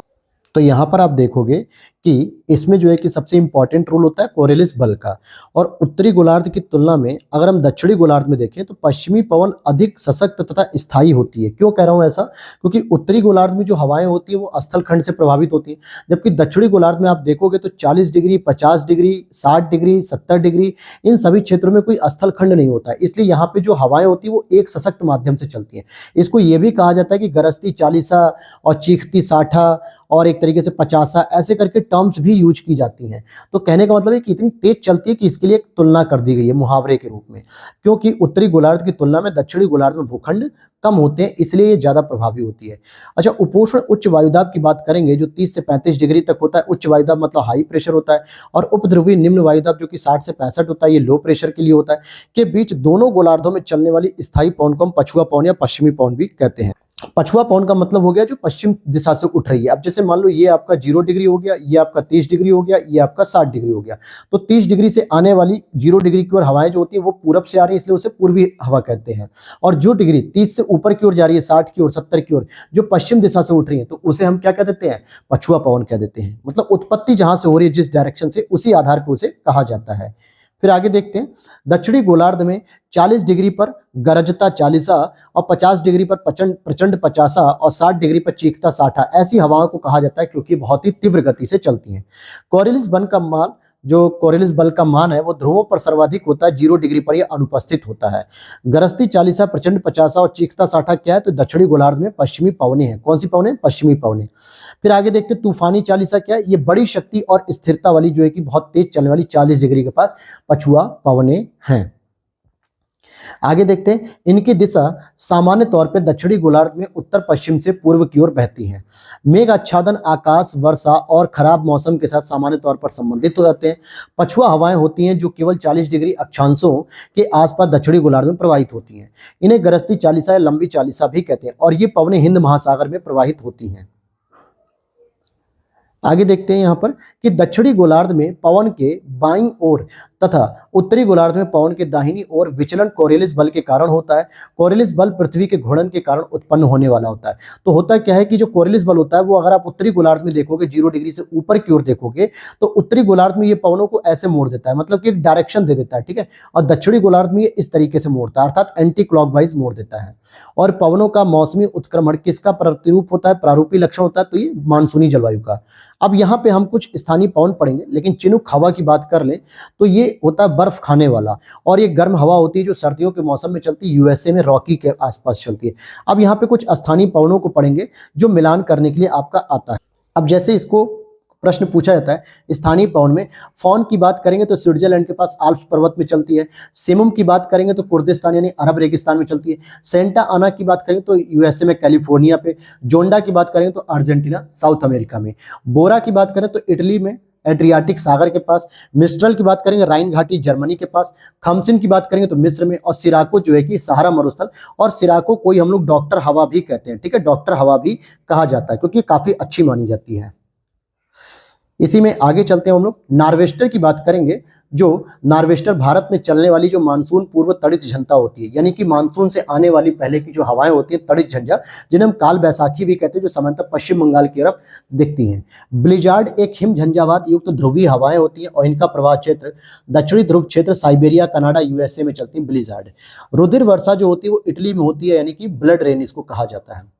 तो यहाँ पर आप देखोगे कि इसमें जो है कि सबसे इंपॉर्टेंट रोल होता है कोरेलिस बल का। और उत्तरी गोलार्ध की तुलना में अगर हम दक्षिणी गोलार्ध में देखें तो पश्चिमी पवन अधिक सशक्त तथा स्थायी होती है। क्यों कह रहा हूँ ऐसा, क्योंकि उत्तरी गोलार्ध में जो हवाएं होती है वो स्थल खंड से प्रभावित होती है, जबकि दक्षिणी गोलार्ध में आप देखोगे तो 40 डिग्री, 50 डिग्री, 60 डिग्री, 70 डिग्री, इन सभी क्षेत्रों में कोई स्थल खंड नहीं होता है। इसलिए यहाँ पे जो हवाएं होती है वो एक सशक्त माध्यम से चलती हैं। इसको ये भी कहा जाता है कि गरजती 40 और चीखती 60 और एक तरीके से 50 ऐसे करके टर्म्स भी यूज की जाती हैं। तो कहने का मतलब है कि इतनी तेज चलती है कि इसके लिए एक तुलना कर दी गई है मुहावरे के रूप में, क्योंकि उत्तरी गोलार्ध की तुलना में दक्षिणी गोलार्ध में भूखंड कम होते हैं, इसलिए ये ज्यादा प्रभावी होती है। अच्छा, उपोष्ण उच्च वायुदाब की बात करेंगे जो 30 से 35 डिग्री तक होता है। उच्च वायुदाब मतलब हाई प्रेशर होता है, और उपध्रुवीय निम्न वायुदाब जो कि 60 से 65 होता है, ये लो प्रेशर के लिए होता है। के बीच दोनों गोलार्धों में चलने वाली स्थायी पवन को हम पछुआ पवन या पश्चिमी पवन भी कहते हैं। पछुआ पवन का मतलब हो गया जो पश्चिम दिशा से उठ रही है। अब जैसे मान लो ये आपका 0 डिग्री हो गया, ये आपका 30 डिग्री हो गया, ये आपका 60 डिग्री हो गया, तो 30 डिग्री से आने वाली 0 डिग्री की ओर हवाएं जो होती है वो पूरब से आ रही है, इसलिए उसे पूर्वी हवा कहते हैं। और जो डिग्री 30 से ऊपर की ओर जा रही है, 60 की ओर, 70 की ओर, जो पश्चिम दिशा से उठ रही है, तो उसे हम क्या कह देते हैं, पछुआ पवन कह देते हैं। मतलब उत्पत्ति जहां से हो रही है जिस डायरेक्शन से, उसी आधार पर उसे कहा जाता है। फिर आगे देखते हैं, दक्षिणी गोलार्ध में 40 डिग्री पर गरजता 40 और 50 डिग्री पर प्रचंड 50 और 60 डिग्री पर चीखता 60 ऐसी हवाओं को कहा जाता है, क्योंकि बहुत ही तीव्र गति से चलती हैं। कोरेलिस बल का मान है वो ध्रुवों पर सर्वाधिक होता है, 0 डिग्री पर यह अनुपस्थित होता है। गरजती 40, प्रचंड 50 और चीखता 60 क्या है, तो दक्षिणी गोलार्ध में पश्चिमी पवनें हैं। कौन सी पवनें, पश्चिमी पवनें। फिर आगे देखते हैं, तूफानी 40 क्या है, ये बड़ी शक्ति और स्थिरता वाली जो है कि बहुत तेज चलने वाली 40 डिग्री के पास पछुआ पवनें हैं। आगे देखते हैं, इनकी दिशा सामान्य तौर पर दक्षिणी गोलार्ध में उत्तर पश्चिम से पूर्व की ओर बहती है। मेघ आच्छादन, आकाश, वर्षा और खराब मौसम के साथ सामान्य तौर पर संबंधित हो जाते हैं। पछुआ हवाएं होती हैं जो केवल 40 डिग्री अक्षांशों के आसपास दक्षिणी गोलार्ध में प्रवाहित होती हैं। इन्हें गरजती 40 या लंबी 40 भी कहते हैं, और ये पवनें हिंद महासागर में प्रवाहित होती हैं। आगे देखते हैं यहाँ पर कि दक्षिणी गोलार्ध में पवन के बाईं ओर तथा उत्तरी गोलार्ध में पवन के दाहिनी ओर विचलन कोरेलिस बल के कारण होता है। कोरेलिस बल पृथ्वी के घूर्णन के कारण उत्पन्न होने वाला होता है। तो होता क्या है कि जो कोरेलिस बल होता है वो अगर आप उत्तरी गोलार्ध में देखोगे, 0 डिग्री से ऊपर की ओर देखोगे, तो उत्तरी गोलार्ध में ये पवनों को ऐसे मोड़ देता है, मतलब कि एक डायरेक्शन दे देता है, ठीक है। और दक्षिणी गोलार्ध में ये इस तरीके से मोड़ता है, अर्थात एंटी क्लॉकवाइज मोड़ देता है। और पवनों का मौसमी उत्क्रमण किसका प्रतिरूप होता है, प्रारूपी लक्षण होता है, तो ये मानसूनी जलवायु का। अब यहाँ पे हम कुछ स्थानीय पवन पढ़ेंगे, लेकिन चिनुक हवा की बात कर लें तो ये होता है बर्फ खाने वाला, और ये गर्म हवा होती है जो सर्दियों के मौसम में चलती है, यूएसए में रॉकी के आसपास चलती है। अब यहाँ पे कुछ स्थानीय पवनों को पढ़ेंगे जो मिलान करने के लिए आपका आता है। अब जैसे इसको प्रश्न पूछा जाता है स्थानीय पवन में, फॉन की बात करेंगे तो स्विट्जरलैंड के पास आल्प्स पर्वत में चलती है। सिमुम की बात करेंगे तो कुर्दिस्तान यानी अरब रेगिस्तान में चलती है। सेंटा आना की बात करेंगे तो यूएसए में कैलिफोर्निया पे। जोंडा की बात करेंगे तो अर्जेंटीना साउथ अमेरिका में। बोरा की बात करें तो इटली में एड्रियाटिक सागर के पास। मिस्ट्रल की बात करेंगे राइन घाटी जर्मनी के पास। खमसिन की बात करेंगे तो मिस्र में। और सिराको जो है कि सहारा मरुस्थल, और सिराको कोई हम लोग डॉक्टर हवा भी कहते हैं, ठीक है, डॉक्टर हवा भी कहा जाता है क्योंकि काफी अच्छी मानी जाती है। इसी में आगे चलते हैं हम लोग नार्वेस्टर की बात करेंगे। जो नार्वेस्टर भारत में चलने वाली जो मानसून पूर्व तड़ित झंझा होती है, यानी कि मानसून से आने वाली पहले की जो हवाएं होती हैं तड़ित झंझा, जिन्हें हम काल बैसाखी भी कहते हैं, जो सामान्यतः पश्चिम बंगाल की तरफ दिखती हैं। ब्लिजार्ड एक हिम झंझावात युक्त ध्रुवीय हवाएं होती हैं और इनका प्रवाह क्षेत्र दक्षिणी ध्रुव क्षेत्र, साइबेरिया, कनाडा, यूएसए में चलती है ब्लिजार्ड। रुधिर वर्षा जो होती है वो इटली में होती है, यानी कि ब्लड रेन इसको कहा जाता है।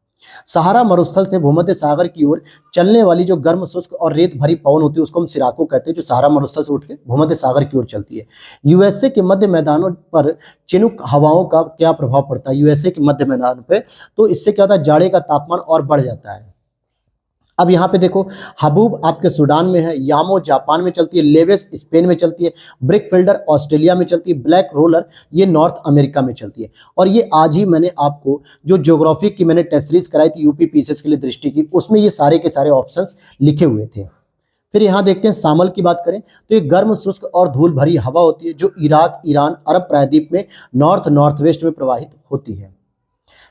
सहारा मरुस्थल से भूमध्य सागर की ओर चलने वाली जो गर्म शुष्क और रेत भरी पवन होती है उसको हम सिराको कहते हैं, जो सहारा मरुस्थल से उठ के भूमध्य सागर की ओर चलती है। यूएसए के मध्य मैदानों पर चिनुक हवाओं का क्या प्रभाव पड़ता है? यूएसए के मध्य मैदान पे तो इससे क्या होता है, जाड़े का तापमान और बढ़ जाता है। अब यहाँ पे देखो, हबूब आपके सूडान में है, यामो जापान में चलती है, लेवेस स्पेन में चलती है, ब्रिक फिल्डर ऑस्ट्रेलिया में चलती है, ब्लैक रोलर ये नॉर्थ अमेरिका में चलती है। और ये आज ही मैंने आपको जो ज्योग्राफी की मैंने टेस्ट सीरीज कराई थी यूपी पीसीएस के लिए दृष्टि की, उसमें ये सारे के सारे ऑप्शंस लिखे हुए थे। फिर यहाँ देखते हैं सामल की बात करें तो ये गर्म शुष्क और धूल भरी हवा होती है जो इराक, ईरान, अरब प्रायद्वीप में नॉर्थ नॉर्थ वेस्ट में प्रवाहित होती है।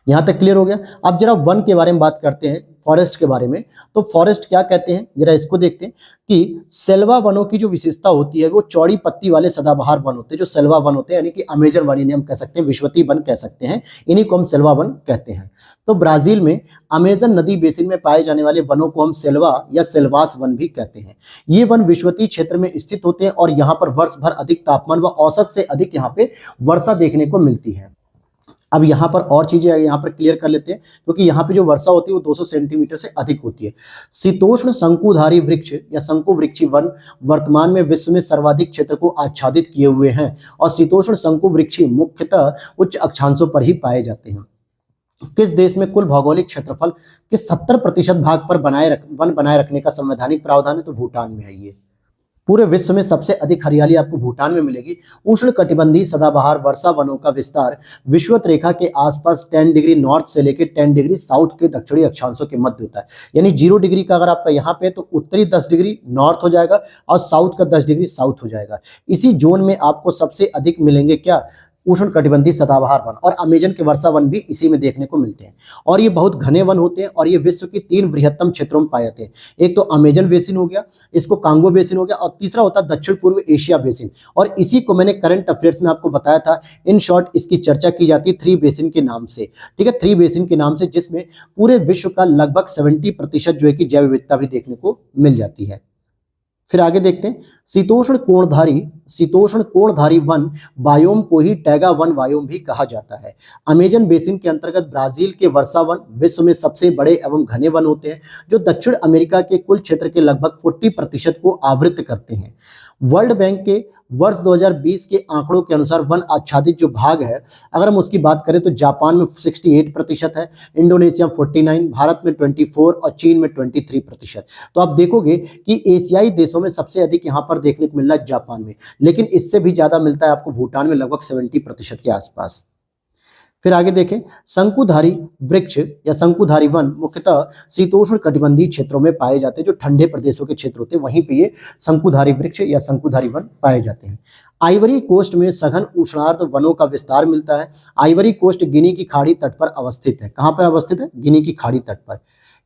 यहां तक क्लियर हो गया। अब जरा वन के बारे में बात करते हैं, फॉरेस्ट के बारे में। तो फॉरेस्ट क्या कहते हैं, जरा इसको देखते हैं कि सेल्वा वनों की जो विशेषता होती है वो चौड़ी पत्ती वाले सदाबहार वन होते हैं, जो सेल्वा वन होते हैं, यानी कि अमेजन वन इन्हें हम कह सकते हैं, विश्वती वन कह सकते हैं, इन्हीं को हम सेल्वा वन कहते हैं। तो ब्राजील में अमेजन नदी बेसिन में पाए जाने वाले वनों को हम सेल्वा या सेल्वास वन भी कहते हैं। ये वन विश्वती क्षेत्र में स्थित होते हैं और यहाँ पर वर्ष भर अधिक तापमान व औसत से अधिक यहाँ पे वर्षा देखने को मिलती है। अब यहाँ पर और चीजें यहाँ पर क्लियर कर लेते हैं, क्योंकि यहाँ पे जो वर्षा होती है वो 200 सेंटीमीटर से अधिक होती है। शीतोष्ण शंकुधारी वृक्ष या शंकु वृक्षी वन वर्तमान में विश्व में सर्वाधिक क्षेत्र को आच्छादित किए हुए हैं और शीतोष्ण शंकु वृक्षी मुख्यतः उच्च अक्षांशों पर ही पाए जाते हैं। किस देश में कुल भौगोलिक क्षेत्रफल के 70% भाग पर वन बनाए रखने का संवैधानिक प्रावधान है? तो भूटान में है। ये पूरे विश्व में सबसे अधिक हरियाली आपको भूटान में मिलेगी। उष्णकटिबंधीय सदाबहार वर्षा वनों का विस्तार विषुवत रेखा के आसपास 10 डिग्री नॉर्थ से लेकर 10 डिग्री साउथ के दक्षिणी अक्षांशों के मध्य होता है। यानी 0 डिग्री का अगर आपका यहाँ पे तो उत्तरी 10 डिग्री नॉर्थ हो जाएगा और साउथ का 10 डिग्री साउथ हो जाएगा। इसी जोन में आपको सबसे अधिक मिलेंगे क्या? उष्णकटिबंधीय सदाबहार वन, और अमेजन के वर्षा वन भी इसी में देखने को मिलते हैं। और ये बहुत घने वन होते हैं और ये विश्व के 3 बृहत्तम क्षेत्रों में पाए जाते हैं। एक तो अमेजन बेसिन हो गया, इसको कांगो बेसिन हो गया, और तीसरा होता है दक्षिण पूर्व एशिया बेसिन। और इसी को मैंने करंट अफेयर्स में आपको बताया था। इन शॉर्ट इसकी चर्चा की जाती है 3 बेसिन के नाम से, ठीक है, 3 बेसिन के नाम से, जिसमें पूरे विश्व का लगभग 70% जो है कि जैव विविधता भी देखने को मिल जाती है। फिर आगे देखते हैं, शीतोष्ण कोणधारी वन बायोम को ही टैगा वन बायोम भी कहा जाता है। अमेजन बेसिन के अंतर्गत ब्राजील के वर्षा वन विश्व में सबसे बड़े एवं घने वन होते हैं, जो दक्षिण अमेरिका के कुल क्षेत्र के लगभग 40% को आवृत करते हैं। वर्ल्ड बैंक के वर्ष 2020 के आंकड़ों के अनुसार वन आच्छादित जो भाग है, अगर हम उसकी बात करें तो जापान में 68% है, इंडोनेशिया 49, भारत में 24 और चीन में 23%। तो आप देखोगे कि एशियाई देशों में सबसे अधिक यहाँ पर देखने को मिल रहा है जापान में, लेकिन इससे भी ज्यादा मिलता है आपको भूटान में, लगभग 70% के आसपास। फिर आगे देखें, शंकुधारी वृक्ष या शंकुधारी वन मुख्यतः शीतोष्ण कटिबंधीय क्षेत्रों में पाए जाते हैं, जो ठंडे प्रदेशों के क्षेत्र होते हैं वहीं पे ये शंकुधारी वृक्ष या शंकुधारी वन पाए जाते हैं। आइवरी कोस्ट में सघन उष्णार्ध वनों का विस्तार मिलता है। आइवरी कोस्ट गिनी की खाड़ी तट पर अवस्थित है। कहाँ पर अवस्थित है? गिनी की खाड़ी तट पर।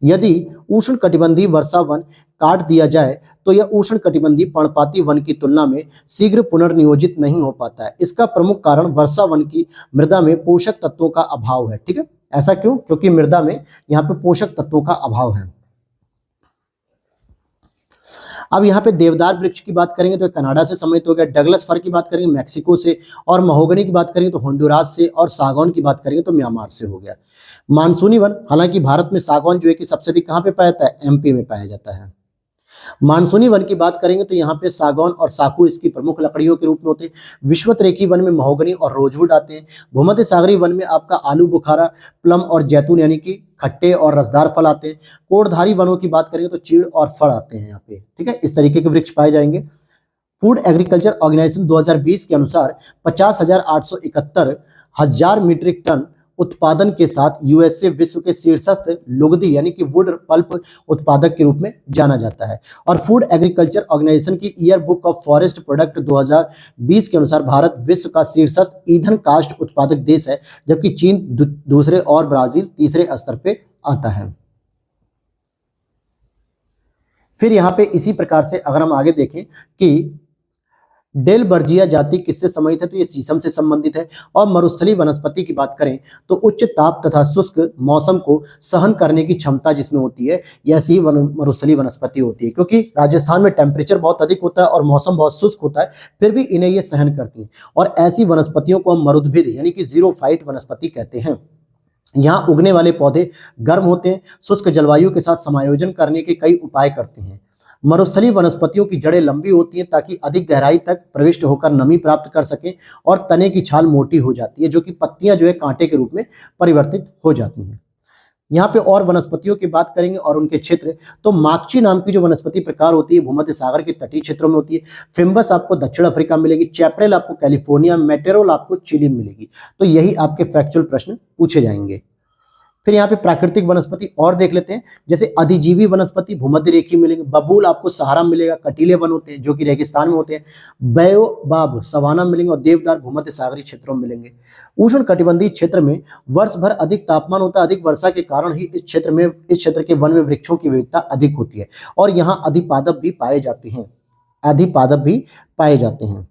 यदि उष्णकटिबंधीय वर्षा वन काट दिया जाए तो यह उष्णकटिबंधीय पर्णपाती वन की तुलना में शीघ्र पुनर्नियोजित नहीं हो पाता है। इसका प्रमुख कारण वर्षा वन की मृदा में पोषक तत्वों का अभाव है। ठीक है, ऐसा क्यों? क्योंकि मृदा में यहाँ पे पोषक तत्वों का अभाव है। अब यहाँ पे देवदार वृक्ष की बात करेंगे तो कनाडा से सम्मिलित हो गया, डगलस फर की बात करेंगे मैक्सिको से, और महोगनी की बात करेंगे तो होंडुरास से, और सागौन की बात करेंगे तो म्यांमार से हो गया। मानसूनी वन, हालांकि भारत में सागौन जो है कि सबसे अधिक कहाँ पे पाया जाता है? एमपी में पाया जाता है। मानसूनी वन की बात करेंगे तो यहाँ पे सागौन और साखू इसकी प्रमुख लकड़ियों के रूप में होते हैं। विश्वतरेखी वन में महोगनी और रोजवुड आते हैं। भूमध्य सागरीय वन में आपका आलू बुखारा, प्लम और जैतून यानी कि खट्टे और रसदार फल आते हैं। कोणधारी वनों की बात करेंगे तो चीड़ और फल आते हैं यहाँ पे। ठीक है, इस तरीके के वृक्ष पाए जाएंगे। फूड एग्रीकल्चर ऑर्गेनाइजेशन 2020 के अनुसार 50,871 मीट्रिक टन उत्पादन के साथ यूएसए विश्व के शीर्षस्थ लुगदी यानी कि वुड पल्प उत्पादक के रूप में जाना जाता है। और फूड एग्रीकल्चर ऑर्गेनाइजेशन की year book of forest product 2020 के अनुसार भारत विश्व का शीर्षस्थ ईंधन काष्ठ उत्पादक देश है, जबकि चीन दूसरे और ब्राजील तीसरे स्तर पे आता है। फिर यहाँ पे इसी प्रकार से अगर हम आगे देखें कि डेलबर्जिया जाति किससे संबंधित है, तो ये शीशम से संबंधित है। और मरुस्थलीय वनस्पति की बात करें तो उच्च ताप तथा शुष्क मौसम को सहन करने की क्षमता जिसमें होती है, ऐसी ही मरुस्थलीय वनस्पति होती है। क्योंकि राजस्थान में टेम्परेचर बहुत अधिक होता है और मौसम बहुत शुष्क होता है, फिर भी इन्हें ये सहन करती है। और ऐसी वनस्पतियों को हम मरुद्भिद यानी कि जीरोफाइट वनस्पति कहते हैं। यहाँ उगने वाले पौधे गर्म होते हैं, शुष्क जलवायु के साथ समायोजन करने के कई उपाय करते हैं। मरुस्थलीय वनस्पतियों की जड़ें लंबी होती हैं ताकि अधिक गहराई तक प्रविष्ट होकर नमी प्राप्त कर सकें, और तने की छाल मोटी हो जाती है, जो कि पत्तियां जो है कांटे के रूप में परिवर्तित हो जाती हैं। यहाँ पे और वनस्पतियों की बात करेंगे और उनके क्षेत्र, तो माकची नाम की जो वनस्पति प्रकार होती है भूमध्य सागर के तटीय क्षेत्रों में होती है। फिम्बस आपको दक्षिण अफ्रीका में मिलेगी, चैपरेल आपको कैलिफोर्निया, मेटेरोल आपको चिली में मिलेगी। तो यही आपके फैक्चुअल प्रश्न पूछे जाएंगे। फिर यहाँ पे प्राकृतिक वनस्पति और देख लेते हैं, जैसे अधिजीवी वनस्पति भूमध्य रेखीय मिलेंगे, बबूल आपको सहारा मिलेगा, कटीले वन होते हैं जो कि रेगिस्तान में होते हैं, बायोबाब सवाना मिलेंगे, और देवदार भूमध्य सागरीय क्षेत्रों में मिलेंगे। उष्ण कटिबंधीय क्षेत्र में वर्ष भर अधिक तापमान होता है, अधिक वर्षा के कारण ही इस क्षेत्र के वन में वृक्षों की विविधता अधिक होती है, और यहाँ अधिपादप भी पाए जाते हैं, अधिपादप भी पाए जाते हैं।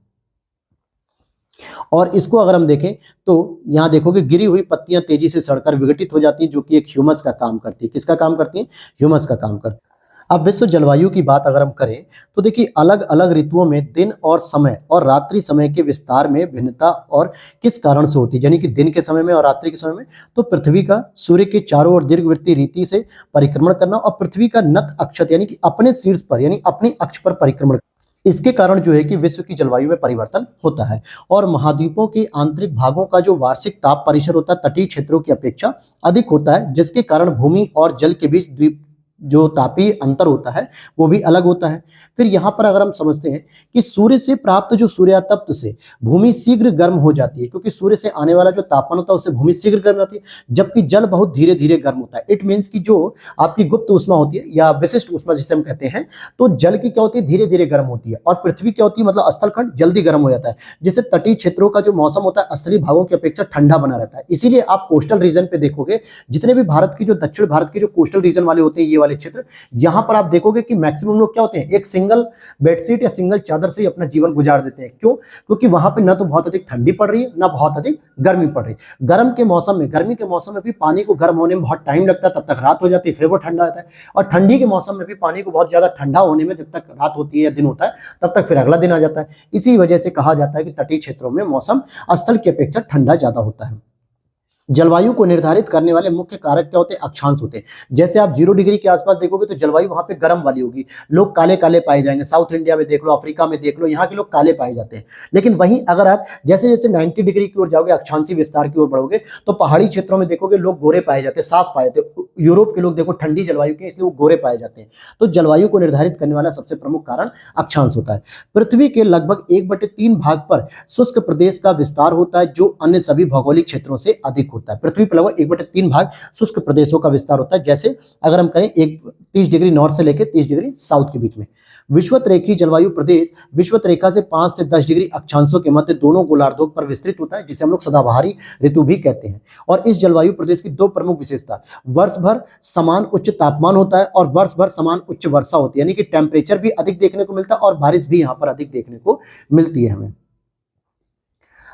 और इसको अगर हम देखें तो यहाँ देखोगे गिरी हुई पत्तियां तेजी से सड़कर विघटित हो जाती हैं, जो कि एक ह्यूमस का काम करती है। किसका काम करती है? ह्यूमस का काम करती है। अब विश्व जलवायु की बात अगर हम करें तो देखिए अलग अलग ऋतुओं में दिन और समय और रात्रि समय के विस्तार में भिन्नता और किस कारण से होती है, यानी कि दिन के समय में और रात्रि के समय में। तो पृथ्वी का सूर्य के चारों ओर दीर्घवृत्तीय रीति से परिक्रमण करना, और पृथ्वी का नत अक्षत यानी कि अपने शीर्ष पर यानी अपनी अक्ष पर परिक्रमण, इसके कारण जो है कि विश्व की जलवायु में परिवर्तन होता है। और महाद्वीपों के आंतरिक भागों का जो वार्षिक ताप परिसर होता है तटीय क्षेत्रों की अपेक्षा अधिक होता है, जिसके कारण भूमि और जल के बीच द्वीप जो तापीय अंतर होता है वो भी अलग होता है। फिर यहाँ पर अगर हम समझते हैं कि सूर्य से प्राप्त जो सूर्यातप से भूमि शीघ्र गर्म हो जाती है, क्योंकि सूर्य से आने वाला जो तापमान होता है उससे भूमि शीघ्र गर्म होती है, जबकि जल बहुत धीरे धीरे गर्म होता है। इट मीन्स कि जो आपकी गुप्त ऊष्मा होती है या विशिष्ट ऊष्मा जिसे हम कहते हैं, तो जल की क्या होती है? धीरे धीरे गर्म होती है, और पृथ्वी क्या होती है? मतलब स्थलखंड जल्दी गर्म हो जाता है, जिससे तटीय क्षेत्रों का जो मौसम होता है स्थलीय भागों की अपेक्षा ठंडा बना रहता है। इसीलिए आप कोस्टल रीजन पे देखोगे, जितने भी भारत की जो दक्षिण भारत के जो कोस्टल रीजन वाले होते हैं, ये वाले क्षेत्र, यहां पर आप देखोगे कि मैक्सिमम लोग क्या होते हैं? एक सिंगल बेडशीट या सिंगल चादर से ही अपना जीवन गुजार देते हैं। क्यों? क्योंकि वहां पे ना तो बहुत अधिक ठंडी पड़ रही है, ना बहुत अधिक गर्मी पड़ रही है। गर्मी के मौसम में भी पानी को गर्म होने में बहुत टाइम लगता है, तब तक रात हो जाती है, फिर वो ठंडा होता है। और ठंडी के मौसम में भी पानी को बहुत ज्यादा ठंडा होने में जब तक रात होती है या दिन होता है, तब तक फिर अगला दिन आ जाता है। इसी वजह से कहा जाता है कि तटीय क्षेत्रों में मौसम स्थल की अपेक्षा ठंडा ज्यादा होता है। जलवायु को निर्धारित करने वाले मुख्य कारक क्या होते हैं? अक्षांश होते हैं। जैसे आप 0 डिग्री के आसपास देखोगे तो जलवायु वहां पे गर्म वाली होगी, लोग काले काले पाए जाएंगे। साउथ इंडिया में देख लो, अफ्रीका में देख लो, यहाँ के लोग काले पाए जाते हैं। लेकिन वहीं अगर आप जैसे जैसे 90 डिग्री की ओर जाओगे, अक्षांशीय विस्तार की ओर बढ़ोगे, तो पहाड़ी क्षेत्रों में देखोगे लोग गोरे पाए जाते हैं, साफ पाए जाते हैं। यूरोप के लोग देखो ठंडी जलवायु के, इसलिए वो गोरे पाए जाते हैं। तो जलवायु को निर्धारित करने वाला सबसे प्रमुख कारण अक्षांश होता है। पृथ्वी के लगभग 1/3 भाग पर शुष्क प्रदेश का विस्तार होता है, जो अन्य सभी भौगोलिक क्षेत्रों से अधिक होता है। पृथ्वी पर लगभग 1/3 भाग शुष्क प्रदेशों का विस्तार होता है। जैसे अगर हम करें 30 डिग्री नॉर्थ से लेकर 30 डिग्री साउथ के बीच में। विषुवत रेखीय जलवायु प्रदेश विषुवत रेखा से 5 से 10 डिग्री अक्षांशों के मध्य दोनों गोलार्धों पर विस्तृत होता है, जिसे हम लोग सदाबहारी ऋतु भी कहते हैं। और इस जलवायु प्रदेश की 2 प्रमुख विशेषता, वर्ष भर समान उच्च तापमान होता है और वर्ष भर समान उच्च वर्षा होती है, यानी कि टेम्परेचर भी अधिक देखने को मिलता है और बारिश भी यहाँ पर अधिक देखने को मिलती है हमें।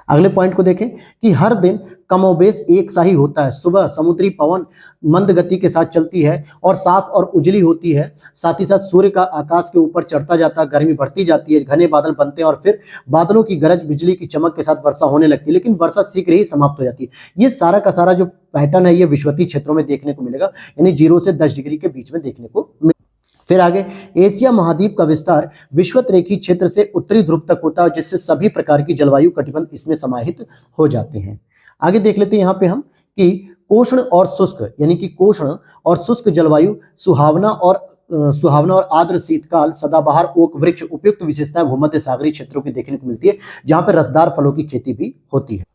अगले पॉइंट को देखें कि हर दिन कमोबेश एक सा ही होता है। सुबह समुद्री पवन मंद गति के साथ चलती है और साफ और उजली होती है। साथ ही साथ सूर्य का आकाश के ऊपर चढ़ता जाता है, गर्मी बढ़ती जाती है, घने बादल बनते हैं और फिर बादलों की गरज बिजली की चमक के साथ वर्षा होने लगती है, लेकिन वर्षा शीघ्र ही समाप्त हो जाती है। ये सारा का सारा जो पैटर्न है ये विषुवतीय क्षेत्रों में देखने को मिलेगा, यानी 0 से 10 डिग्री के बीच में देखने को मिलेगा। फिर आगे एशिया महाद्वीप का विस्तार विषुवत रेखीय क्षेत्र से उत्तरी ध्रुव तक होता है, जिससे सभी प्रकार की जलवायु कटिबंध इसमें समाहित हो जाते हैं। आगे देख लेते हैं यहाँ पे हम कि कोष्ण और शुष्क, यानी कि कोष्ण और शुष्क जलवायु, सुहावना और आर्द्र शीतकाल, सदाबहार ओक वृक्ष उपयुक्त विशेषताएं भूमध्य सागरीय क्षेत्रों की देखने को मिलती है, जहां पर रसदार फलों की खेती भी होती है।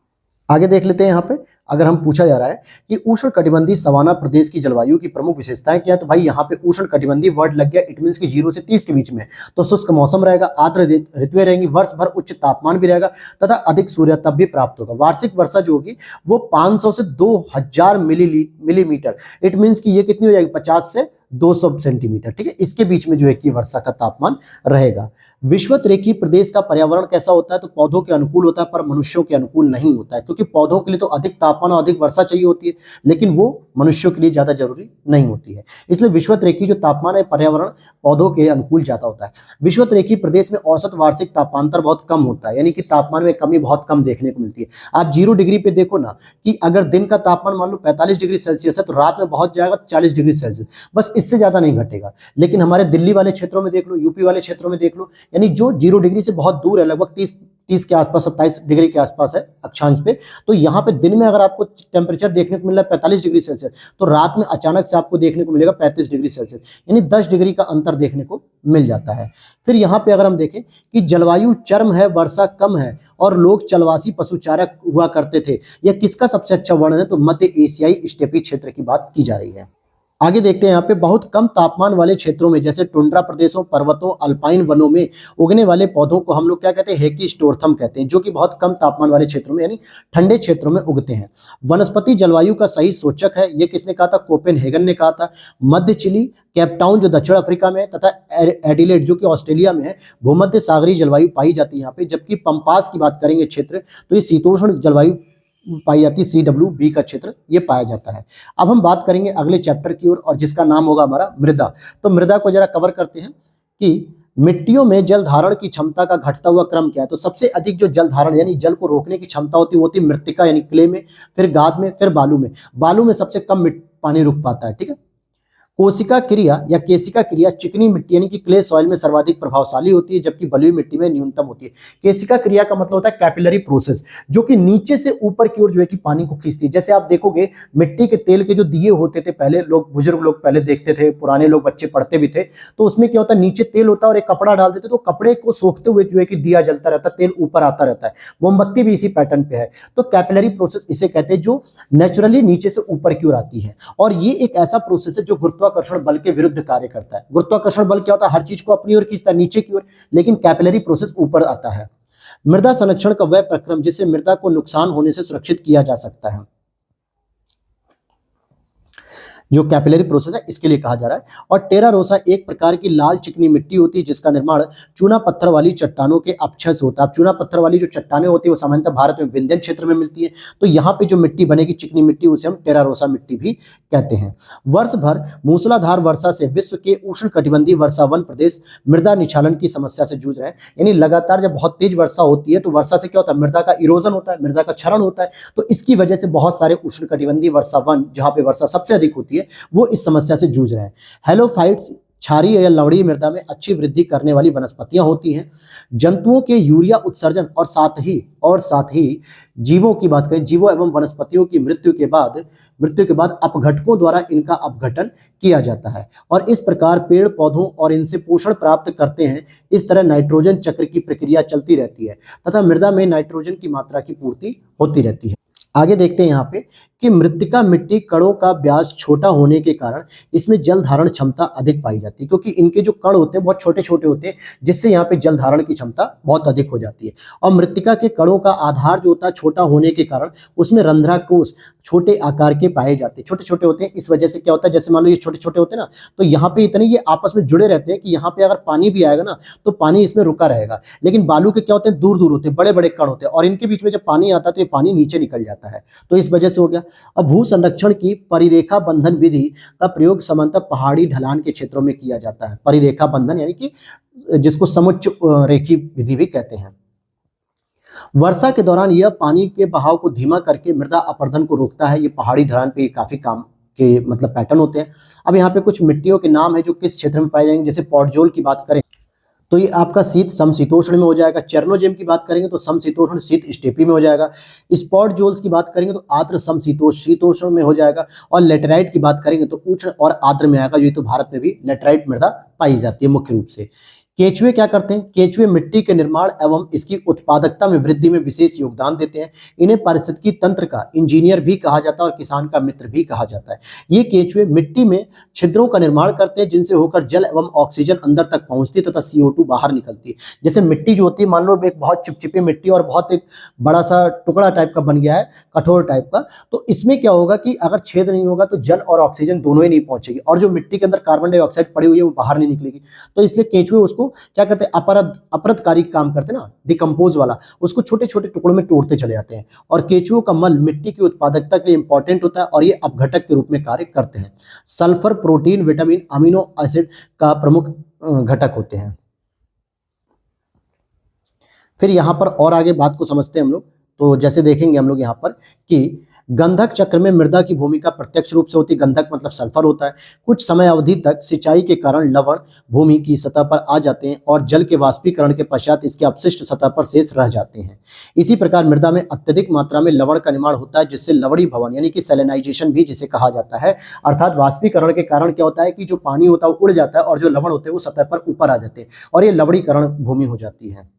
आगे देख लेते हैं यहाँ पे, अगर हम पूछा जा रहा है कि उष्ण कटिबंधीय सवाना प्रदेश की जलवायु की प्रमुख विशेषताएं क्या है, तो भाई यहाँ पे उष्ण कटिबंधीय वर्ड लग गया। इट मींस कि 0 से 30 के बीच में, तो शुष्क मौसम रहेगा, आर्द्र ऋतुएं रहेंगी, वर्ष भर उच्च तापमान भी रहेगा तथा अधिक सूर्यताप भी प्राप्त होगा। वार्षिक वर्षा जो होगी वो 500 से 2000 मिलीमीटर। इट मींस कि ये कितनी हो जाएगी? 50 से 200 सेंटीमीटर, ठीक है, इसके बीच में जो है कि वर्षा का तापमान रहेगा। विषुवत-रेखीय प्रदेश का पर्यावरण कैसा होता है? तो पौधों के अनुकूल होता है, पर मनुष्यों के अनुकूल नहीं होता है, क्योंकि पौधों के लिए तो अधिक तापमान और अधिक वर्षा चाहिए होती है, लेकिन वो मनुष्यों के लिए ज्यादा जरूरी नहीं होती है। इसलिए विषुवत-रेखीय जो तापमान है पर्यावरण पौधों के अनुकूल ज्यादा होता है। विषुवत-रेखीय प्रदेश में औसत वार्षिक तापांतर बहुत कम होता है, यानी कि तापमान में कमी बहुत कम देखने को मिलती है। आप 0 डिग्री पे देखो ना कि अगर दिन का तापमान मान लो 45 डिग्री सेल्सियस है तो रात में पहुंच जाएगा 40 डिग्री सेल्सियस, बस इससे ज्यादा नहीं घटेगा। लेकिन हमारे दिल्ली वाले क्षेत्रों में देख लो, यूपी वाले क्षेत्रों में देख लो, यानी जो 0 डिग्री से बहुत दूर है, लगभग 30 के आसपास, 27 डिग्री के आसपास है अक्षांश पे, तो यहाँ पे दिन में अगर आपको टेम्परेचर देखने को मिल रहा है 45 डिग्री सेल्सियस, तो रात में अचानक से आपको देखने को मिलेगा 35 डिग्री सेल्सियस, यानी 10 डिग्री का अंतर देखने को मिल जाता है। फिर यहाँ पे अगर हम देखें कि जलवायु चरम है, वर्षा कम है और लोग चलवासी पशुचारक हुआ करते थे, यह किसका सबसे अच्छा वर्णन है? तो मध्य एशियाई स्टेपी क्षेत्र की बात की जा रही है। आगे देखते हैं यहाँ पे बहुत कम तापमान वाले क्षेत्रों में, जैसे टुंड्रा प्रदेशों, पर्वतों, अल्पाइन वनों में उगने वाले पौधों को हम लोग क्या कहते हैं? हेकिस्टोर्थम कहते हैं, जो कि बहुत कम तापमान वाले क्षेत्रों में यानी ठंडे क्षेत्रों में उगते हैं। वनस्पति जलवायु का सही सूचक है, ये किसने कहा था? कोपेनहेगन ने कहा था। मध्य चिली, केपटाउन जो दक्षिण अफ्रीका में है, तथा एडिलेड जो कि ऑस्ट्रेलिया में है, भूमध्य सागरीय जलवायु पाई जाती है यहाँ पे। जबकि पंपास की बात करेंगे क्षेत्र, तो ये शीतोष्ण जलवायु पाई जाती है, CWB का क्षेत्र ये पाया जाता है। अब हम बात करेंगे अगले चैप्टर की ओर, और जिसका नाम होगा हमारा मृदा। तो मृदा को जरा कवर करते हैं कि मिट्टियों में जल धारण की क्षमता का घटता हुआ क्रम क्या है। तो सबसे अधिक जो जल धारण यानी जल को रोकने की क्षमता होती है वो होती है मृत्तिका यानी क्ले में, फिर गाद में, फिर बालू में। बालू में सबसे कम पानी रुक पाता है, ठीक है। कोशिका क्रिया या केशिका क्रिया चिकनी मिट्टी यानी कि क्ले सॉइल में सर्वाधिक प्रभावशाली होती है, जबकि बलुई मिट्टी में न्यूनतम होती है। केशिका क्रिया का मतलब होता है कैपिलरी प्रोसेस, जो कि नीचे से ऊपर की ओर जो है कि पानी को खींचती है। जैसे आप देखोगे मिट्टी के तेल के जो दिए होते थे पहले, लोग बुजुर्ग लोग पहले देखते थे, पुराने लोग बच्चे पढ़ते भी थे, तो उसमें क्या होता है, नीचे तेल होता है और एक कपड़ा डाल देते, तो कपड़े को सोखते हुए जो है कि दिया जलता रहता है, तेल ऊपर आता रहता है। मोमबत्ती भी इसी पैटर्न पे है। तो कैपिलरी प्रोसेस इसे कहते हैं, जो नेचुरली नीचे से ऊपर की ओर आती है। और ये एक ऐसा प्रोसेस है जो गुरुत्वाकर्षण बल के विरुद्ध कार्य करता है। गुरुत्वाकर्षण बल क्या होता है? हर चीज को अपनी ओर खींचता है नीचे की ओर, लेकिन कैपिलरी प्रोसेस ऊपर आता है। मृदा संरक्षण का वह प्रक्रम जिससे मृदा को नुकसान होने से सुरक्षित किया जा सकता है, जो कैपिलरी प्रोसेस है इसके लिए कहा जा रहा है। और टेरा रोसा एक प्रकार की लाल चिकनी मिट्टी होती है जिसका निर्माण चूना पत्थर वाली चट्टानों के अपक्षय से होता है। अब चूना पत्थर वाली जो चट्टानें होती है वो सामान्यतः भारत में विंध्यन क्षेत्र में मिलती है, तो यहाँ पे जो मिट्टी बनेगी चिकनी मिट्टी, उसे हम टेरा रोसा मिट्टी भी कहते हैं। वर्ष भर मूसलाधार वर्षा से विश्व के उष्णकटिबंधीय वर्षावन प्रदेश मृदा निक्षालन की समस्या से जूझ रहे हैं। यानी लगातार जब बहुत तेज वर्षा होती है तो वर्षा से क्या होता है? मृदा का इरोजन होता है, मृदा का क्षरण होता है। तो इसकी वजह से बहुत सारे उष्णकटिबंधीय वर्षावन, जहाँ पे वर्षा सबसे अधिक होती है, वो इस समस्या से जूझ रहे हैं। हेलोफाइट्स क्षारीय या लवणीय मृदा में अच्छी वृद्धि करने वाली वनस्पतियां होती हैं। जंतुओं के यूरिया उत्सर्जन और साथ ही जीवों की बात करें, जीवों एवं वनस्पतियों की मृत्यु के बाद अपघटकों द्वारा इनका अपघटन किया जाता है और इस प्रकार पेड़ पौधों और इनसे पोषण प्राप्त करते हैं। इस तरह नाइट्रोजन चक्र की प्रक्रिया चलती रहती है तथा मृदा में नाइट्रोजन की मात्रा की पूर्ति होती रहती है। आगे देखते हैं यहाँ पे कि मृत्तिका मिट्टी कणों का व्यास छोटा होने के कारण इसमें जल धारण क्षमता अधिक पाई जाती है, क्योंकि इनके जो कण होते हैं बहुत छोटे छोटे होते हैं, जिससे यहाँ पे जल धारण की क्षमता बहुत अधिक हो जाती है। और मृत्तिका के कणों का आधार जो होता है छोटा होने के कारण उसमें रंध्राकोश छोटे आकार के पाए जाते हैं, छोटे छोटे होते हैं। इस वजह से क्या होता है, जैसे मान लो ये छोटे छोटे होते हैं ना, तो यहाँ पे इतने ये आपस में जुड़े रहते हैं कि यहाँ पे अगर पानी भी आएगा ना तो पानी इसमें रुका रहेगा। लेकिन बालू के क्या होते हैं, दूर दूर होते हैं, बड़े बड़े कण होते हैं और इनके बीच में जब पानी आता है तो ये पानी नीचे निकल जाता है, तो इस वजह से हो गया। अब भू संरक्षण की परिरेखा बंधन विधि का प्रयोग सामान्यतः पहाड़ी ढलान के क्षेत्रों में किया जाता है। परिरेखा बंधन यानी कि जिसको समुच्च रेखी विधि भी कहते हैं। वर्षा के दौरान यह पानी के बहाव को धीमा करके मृदा अपरदन को रोकता है। ये पहाड़ी ढलान पे काफी काम के मतलब पैटर्न होते हैं। अब यहाँ पे कुछ मिट्टियों के नाम है जो किस क्षेत्र में पाए जाएंगे। जैसे पॉटजोल की बात करें तो ये आपका शीत समशीतोष्ण में हो जाएगा। चेरनोजेम की बात करेंगे तो समशीतोष्ण शीत स्टेपी में हो जाएगा। स्पॉट जोल्स की बात करेंगे तो आर्द्र समशीतोष्ण शीतोष्ण में हो जाएगा। और लेटेराइट की बात करेंगे तो उष्ण और आर्द्र में आएगा। ये तो भारत में भी लेटेराइट मृदा पाई जाती है मुख्य रूप से। केचुए क्या करते हैं? केचुए मिट्टी के निर्माण एवं इसकी उत्पादकता में वृद्धि में विशेष योगदान देते हैं। इन्हें पारिस्थितिकी तंत्र का इंजीनियर भी कहा जाता है और किसान का मित्र भी कहा जाता है। ये केचुए मिट्टी में छिद्रों का निर्माण करते हैं जिनसे होकर जल एवं ऑक्सीजन अंदर तक पहुंचती है तथा CO2 बाहर निकलती है। जैसे मिट्टी जो होती है, मान लो एक बहुत चिपचिपी मिट्टी और बहुत एक बड़ा सा टुकड़ा टाइप का बन गया है, कठोर टाइप का, तो इसमें क्या होगा कि अगर छेद नहीं होगा तो जल और ऑक्सीजन दोनों ही नहीं पहुंचेगी और जो मिट्टी के अंदर कार्बन डाइऑक्साइड पड़ी हुई है वो बाहर नहीं निकलेगी। तो इसलिए केचुए उसको क्या करते हैं, अपरदकारी काम करते हैं ना, डिकम्पोज वाला, उसको छोटे छोटे टुकड़ों में तोड़ते चले जाते हैं। और केचुओं का मल मिट्टी की उत्पादकता के लिए इंपॉर्टेंट होता है और ये अपघटक के रूप में कार्य करते हैं। Sulphur, protein, vitamin, amino acid का प्रमुख घटक होते हैं। फिर यहां पर और आगे बात को समझते हैं हम लोग। तो जैसे देखेंगे हम लोग यहाँ पर कि गंधक चक्र में मृदा की भूमिका प्रत्यक्ष रूप से होती है। गंधक मतलब सल्फर होता है। कुछ समय अवधि तक सिंचाई के कारण लवण भूमि की सतह पर आ जाते हैं और जल के वाष्पीकरण के पश्चात इसके अपशिष्ट सतह पर शेष रह जाते हैं। इसी प्रकार मृदा में अत्यधिक मात्रा में लवण का निर्माण होता है जिससे लवणी भवन यानी कि सैलिनाइजेशन भी जिसे कहा जाता है, अर्थात वाष्पीकरण के कारण क्या होता है कि जो पानी होता है वो उड़ जाता है और जो लवण होते हैं वो सतह पर ऊपर आ जाते हैं और ये लवणीकरण भूमि हो जाती है।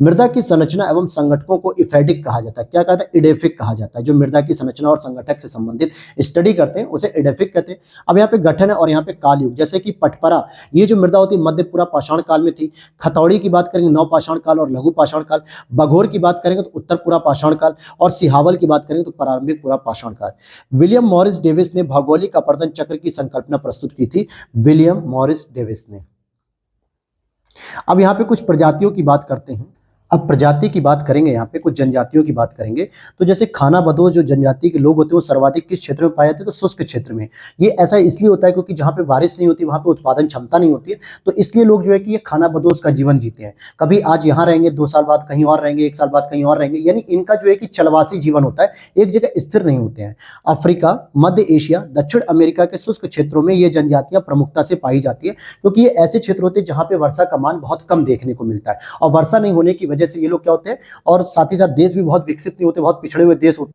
मृदा की संरचना एवं संगठकों को इफेडिक कहा जाता है। क्या कहता है? इडेफिक कहा जाता है। जो मृदा की संरचना और संगठक से संबंधित स्टडी करते हैं उसे इडेफिक कहते हैं। अब यहाँ पे गठन है और यहाँ पे काल युग, जैसे कि पटपरा, ये जो मृदा होती है मध्य पूरा पाषाण काल में थी। खतौड़ी की बात करेंगे नव पाषाण काल और लघु पाषाण काल। बघोर की बात करेंगे तो उत्तर पूरा पाषाण काल और सिहावल की बात करेंगे तो प्रारंभिक पूरा पाषाण काल। विलियम मॉरिस डेविस ने भौगोलिक अपर्दन चक्र की संकल्पना प्रस्तुत की थी। विलियम मॉरिस डेविस ने। अब यहाँ पे कुछ प्रजातियों की बात करते हैं। अब प्रजाति की बात करेंगे, यहाँ पे कुछ जनजातियों की बात करेंगे। तो जैसे खाना बदोश जो जनजाति के लोग होते हैं वो सर्वाधिक किस क्षेत्र में पाए जाते हैं? तो शुष्क क्षेत्र में। ये ऐसा इसलिए होता है क्योंकि जहाँ पे बारिश नहीं होती वहाँ पे उत्पादन क्षमता नहीं होती है, तो इसलिए लोग जो है कि ये खाना बदोश का जीवन जीते हैं। कभी आज यहाँ रहेंगे, 2 साल बाद कहीं और रहेंगे, 1 साल बाद कहीं और रहेंगे, यानी इनका जो है कि चलवासी जीवन होता है, एक जगह स्थिर नहीं होते हैं। अफ्रीका, मध्य एशिया, दक्षिण अमेरिका के शुष्क क्षेत्रों में ये जनजातियां प्रमुखता से पाई जाती है क्योंकि ये ऐसे क्षेत्र होते हैं जहाँ पे वर्षा का मान बहुत कम देखने को मिलता है और वर्षा नहीं होने की वजह से ये लोग क्या होते हैं, और साथ ही साथ देश भी बहुत विकसित नहीं होते, बहुत पिछड़े हुए देश होते,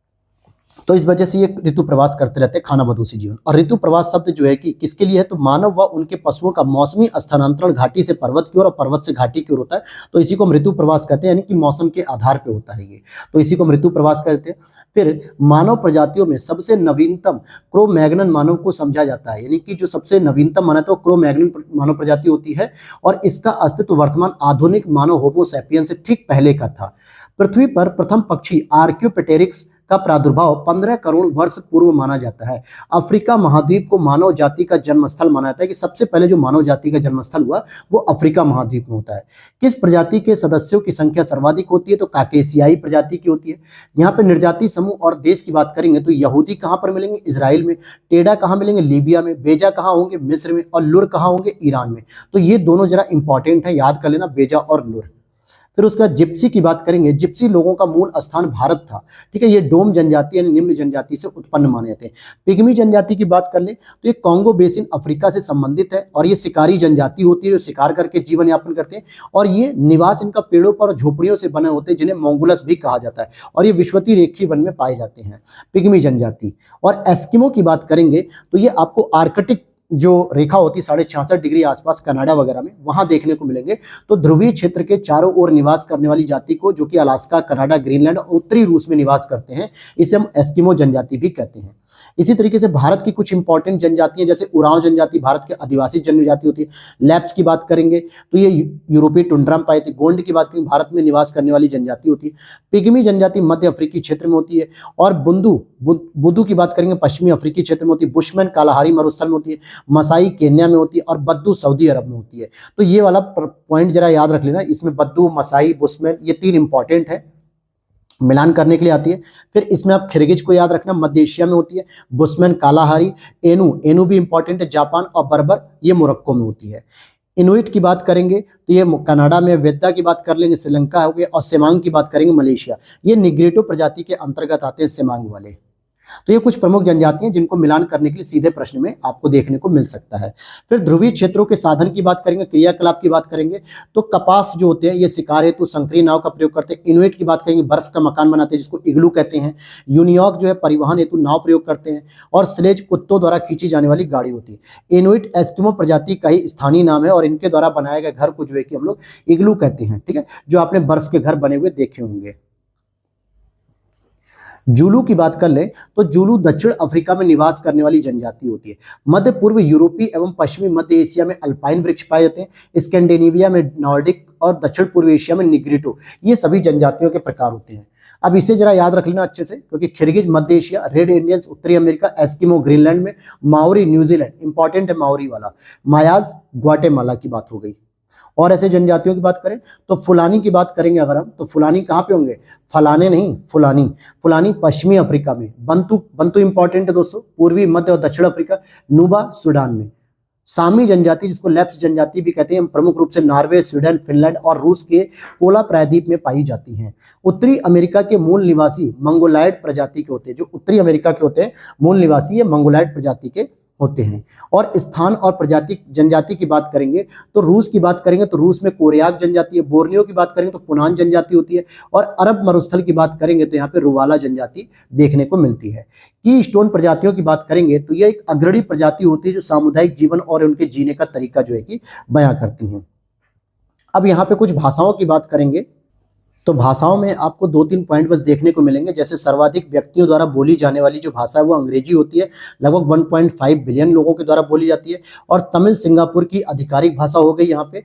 तो इस वजह से ये ऋतु प्रवास करते रहते हैं, खाना बदोशी जीवन। और ऋतु प्रवास शब्द जो है कि किसके लिए है? तो मानव व उनके पशुओं का मौसमी स्थानांतरण घाटी से पर्वत की ओर और पर्वत से घाटी की ओर होता है, तो इसी को हम ऋतु प्रवास कहते हैं, यानी कि मौसम के आधार पर होता है ये, तो इसी को हम ऋतु प्रवास कहते हैं। फिर मानव प्रजातियों में सबसे नवीनतम क्रो मैग्नन मानव को समझा जाता है, यानी कि जो सबसे नवीनतम माना तो क्रो मैग्नन मानव प्रजाति होती है और इसका अस्तित्व वर्तमान आधुनिक मानव होमो सैपियंस से ठीक पहले का था। पृथ्वी पर प्रथम पक्षी आर्क्योपेटेरिक्स का प्रादुर्भाव 15 करोड़ वर्ष पूर्व माना जाता है। अफ्रीका महाद्वीप को मानव जाति का जन्मस्थल माना जाता है कि सबसे पहले जो मानव जाति का जन्मस्थल हुआ वो अफ्रीका महाद्वीप में होता है। किस प्रजाति के सदस्यों की संख्या सर्वाधिक होती है? तो काकेशियाई प्रजाति की होती है। यहाँ पे निर्जाति समूह और देश की बात करेंगे तो यहूदी कहाँ पर मिलेंगे? इजराइल में। टेडा कहाँ मिलेंगे? लीबिया में। बेजा कहाँ होंगे? मिस्र में। और लुर कहाँ होंगे? ईरान में। तो ये दोनों जरा इंपॉर्टेंट है, याद कर लेना, बेजा और लुर। फिर उसके बाद जिप्सी की बात करेंगे। जिप्सी लोगों का मूल स्थान भारत था, ठीक है। ये डोम जनजाति यानी निम्न जनजाति से उत्पन्न माने जाते हैं। पिग्मी जनजाति की बात कर ले तो ये कॉन्गो बेसिन अफ्रीका से संबंधित है और ये शिकारी जनजाति होती है जो शिकार करके जीवन यापन करते हैं और ये निवास इनका पेड़ों पर और झोपड़ियों से बने होते हैं जिन्हें मोंगुलस भी कहा जाता है और ये विषुवतीय रेखीय वन में पाए जाते हैं, पिग्मी जनजाति। और एस्किमो की बात करेंगे तो ये आपको आर्कटिक जो रेखा होती है 66.5 डिग्री आसपास कनाडा वगैरह में वहां देखने को मिलेंगे। तो ध्रुवीय क्षेत्र के चारों ओर निवास करने वाली जाति को, जो कि अलास्का, कनाडा, ग्रीनलैंड और उत्तरी रूस में निवास करते हैं, इसे हम एस्किमो जनजाति भी कहते हैं। इसी तरीके से भारत की कुछ इंपॉर्टेंट जनजातियां जैसे उरांव जनजाति भारत के आदिवासी जनजाति होती है। लैप्स की बात करेंगे तो ये यूरोपीय टुंड्रा में पाई जाती है। गोंड की बात करेंगे भारत में निवास करने वाली जनजाति होती है। पिग्मी जनजाति मध्य अफ्रीकी क्षेत्र में होती है और बुदू की बात करेंगे पश्चिमी अफ्रीकी क्षेत्र में होती है। बुशमैन कालाहारी मरुस्थल में होती है। मसाई केन्या में होती है और बद्दू सऊदी अरब में होती है। तो ये वाला पॉइंट जरा याद रख लेना, इसमें बद्दू, मसाई, बुशमैन ये 3 इंपॉर्टेंट है, मिलान करने के लिए आती है। फिर इसमें आप खिरगिज को याद रखना, मध्य एशिया में होती है। बुशमैन कालाहारी, एनू भी इंपॉर्टेंट है, जापान, और बर्बर ये मोरक्को में होती है। इनुइट की बात करेंगे तो ये कनाडा में, वेद्दा की बात कर लेंगे श्रीलंका हो गया और सेमांग की बात करेंगे मलेशिया। ये निग्रेटो प्रजाति के अंतर्गत आते हैं सेमांग वाले। तो ये कुछ प्रमुख जनजाति हैं जिनको मिलान करने के लिए सीधे प्रश्न में आपको देखने को मिल सकता है। फिर ध्रुवीय क्षेत्रों के साधन की बात करेंगे, क्रियाकलाप की बात करेंगे, तो कपास जो होते हैं ये शिकार हेतु संकरीय नाव का प्रयोग करते हैं। इनुइट की बात करेंगे, बर्फ का मकान बनाते हैं जिसको इग्लू कहते हैं। यूनियॉक जो है परिवहन हेतु नाव प्रयोग करते हैं। और स्लेज कुत्तों द्वारा खींची जाने वाली गाड़ी होती है। इनुइट एस्किमो प्रजाति का ही स्थानीय नाम है और इनके द्वारा बनाए गए घर को जो है कि हम लोग इग्लू कहते हैं, ठीक है, जो आपने बर्फ के घर बने हुए देखे होंगे। जूलू की बात कर ले तो जूलू दक्षिण अफ्रीका में निवास करने वाली जनजाति होती है। मध्य पूर्व यूरोपीय एवं पश्चिमी मध्य एशिया में अल्पाइन वृक्ष पाए जाते हैं। स्कैंडिनेविया में नॉर्डिक और दक्षिण पूर्व एशिया में निग्रिटो, ये सभी जनजातियों के प्रकार होते हैं। अब इसे जरा याद रख लेना अच्छे से, क्योंकि खिरगिज मध्य एशिया, रेड इंडियंस उत्तरी अमेरिका, एस्किमो ग्रीनलैंड में, माओरी न्यूजीलैंड, इंपॉर्टेंट है माओरी वाला, मायाज ग्वाटेमाला की बात हो गई। और ऐसे जनजातियों की बात करें तो फुलानी की बात करेंगे अगर हम, तो फुलानी कहाँ पे होंगे, फलाने नहीं, फुलानी। फुलानी पश्चिमी अफ्रीका में। बंतु, बंतु इंपॉर्टेंट है दोस्तों, पूर्वी मध्य और दक्षिण अफ्रीका। नुबा सूडान में। सामी जनजाति जिसको लेप्स जनजाति भी कहते हैं, प्रमुख रूप से नॉर्वे, स्वीडन, फिनलैंड और रूस के कोला प्रायद्वीप में पाई जाती हैं। उत्तरी अमेरिका के मूल निवासी मंगोलाइड प्रजाति के होते हैं। जो उत्तरी अमेरिका के होते हैं मूल निवासी, ये मंगोलाइड प्रजाति के होते हैं। और स्थान और प्रजाति जनजाति की बात करेंगे तो रूस की बात करेंगे तो रूस में कोरियाक जनजाति है। बोर्नियो की बात करेंगे तो पुनान जनजाति होती है। और अरब मरुस्थल की बात करेंगे तो यहाँ पे रुवाला जनजाति देखने को मिलती है। की स्टोन प्रजातियों की बात करेंगे तो यह एक अग्रणी प्रजाति होती है जो सामुदायिक जीवन और उनके जीने का तरीका जो है कि बयां करती हैं। अब यहाँ पे कुछ भाषाओं की बात करेंगे तो भाषाओं में आपको 2-3 पॉइंट बस देखने को मिलेंगे। जैसे सर्वाधिक व्यक्तियों द्वारा बोली जाने वाली जो भाषा है वो अंग्रेजी होती है, लगभग 1.5 बिलियन लोगों के द्वारा बोली जाती है। और तमिल सिंगापुर की आधिकारिक भाषा हो गई। यहाँ पे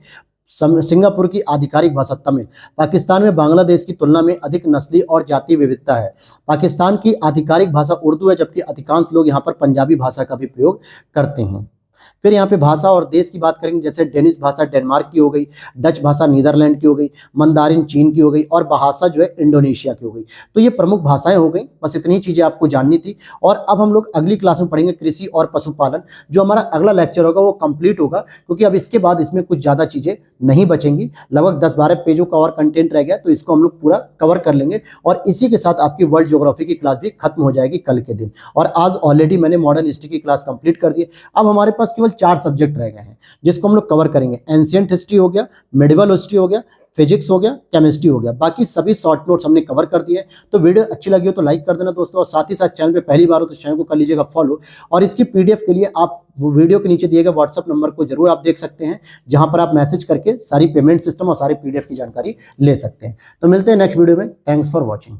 सिंगापुर की आधिकारिक भाषा तमिल। पाकिस्तान में बांग्लादेश की तुलना में अधिक नस्ली और जातीय विविधता है। पाकिस्तान की आधिकारिक भाषा उर्दू है, जबकि अधिकांश लोग यहाँ पर पंजाबी भाषा का भी प्रयोग करते हैं। फिर यहाँ पे भाषा और देश की बात करेंगे, जैसे डेनिश भाषा डेनमार्क की हो गई, डच भाषा नीदरलैंड की हो गई, मंदारिन चीन की हो गई और बहासा जो है इंडोनेशिया की हो गई। तो ये प्रमुख भाषाएं हो गई। बस इतनी चीजें आपको जाननी थी। और अब हम लोग अगली क्लास में पढ़ेंगे कृषि और पशुपालन। जो हमारा अगला लेक्चर होगा वो कंप्लीट होगा, क्योंकि अब इसके बाद इसमें कुछ ज्यादा चीजें नहीं बचेंगी। लगभग 10-12 पेजों का और कंटेंट रह गया, तो इसको हम लोग पूरा कवर कर लेंगे। और इसी के साथ आपकी वर्ल्ड ज्योग्राफी की क्लास भी खत्म हो जाएगी कल के दिन। और आज ऑलरेडी मैंने मॉडर्न हिस्ट्री की क्लास कंप्लीट कर दी। अब हमारे पास केवल 4 सब्जेक्ट रह गए हैं जिसको हम लोग कवर करेंगे। एंशिएंट हिस्ट्री हो गया, मेडिवल हिस्ट्री हो गया, फिजिक्स हो गया, केमिस्ट्री हो गया। बाकी सभी शॉर्ट नोट्स हमने कवर कर दिए। तो वीडियो अच्छी लगी हो तो लाइक कर देना दोस्तों, और साथ ही साथ चैनल पे पहली बार हो तो चैनल को कर लीजिएगा फॉलो। और इसकी पीडीएफ के लिए आप वीडियो के नीचे दिए गए व्हाट्सएप नंबर को जरूर आप देख सकते हैं, जहां पर आप मैसेज करके सारी पेमेंट सिस्टम और सारी पीडीएफ की जानकारी ले सकते हैं। तो मिलते हैं नेक्स्ट वीडियो में। Thanks for watching.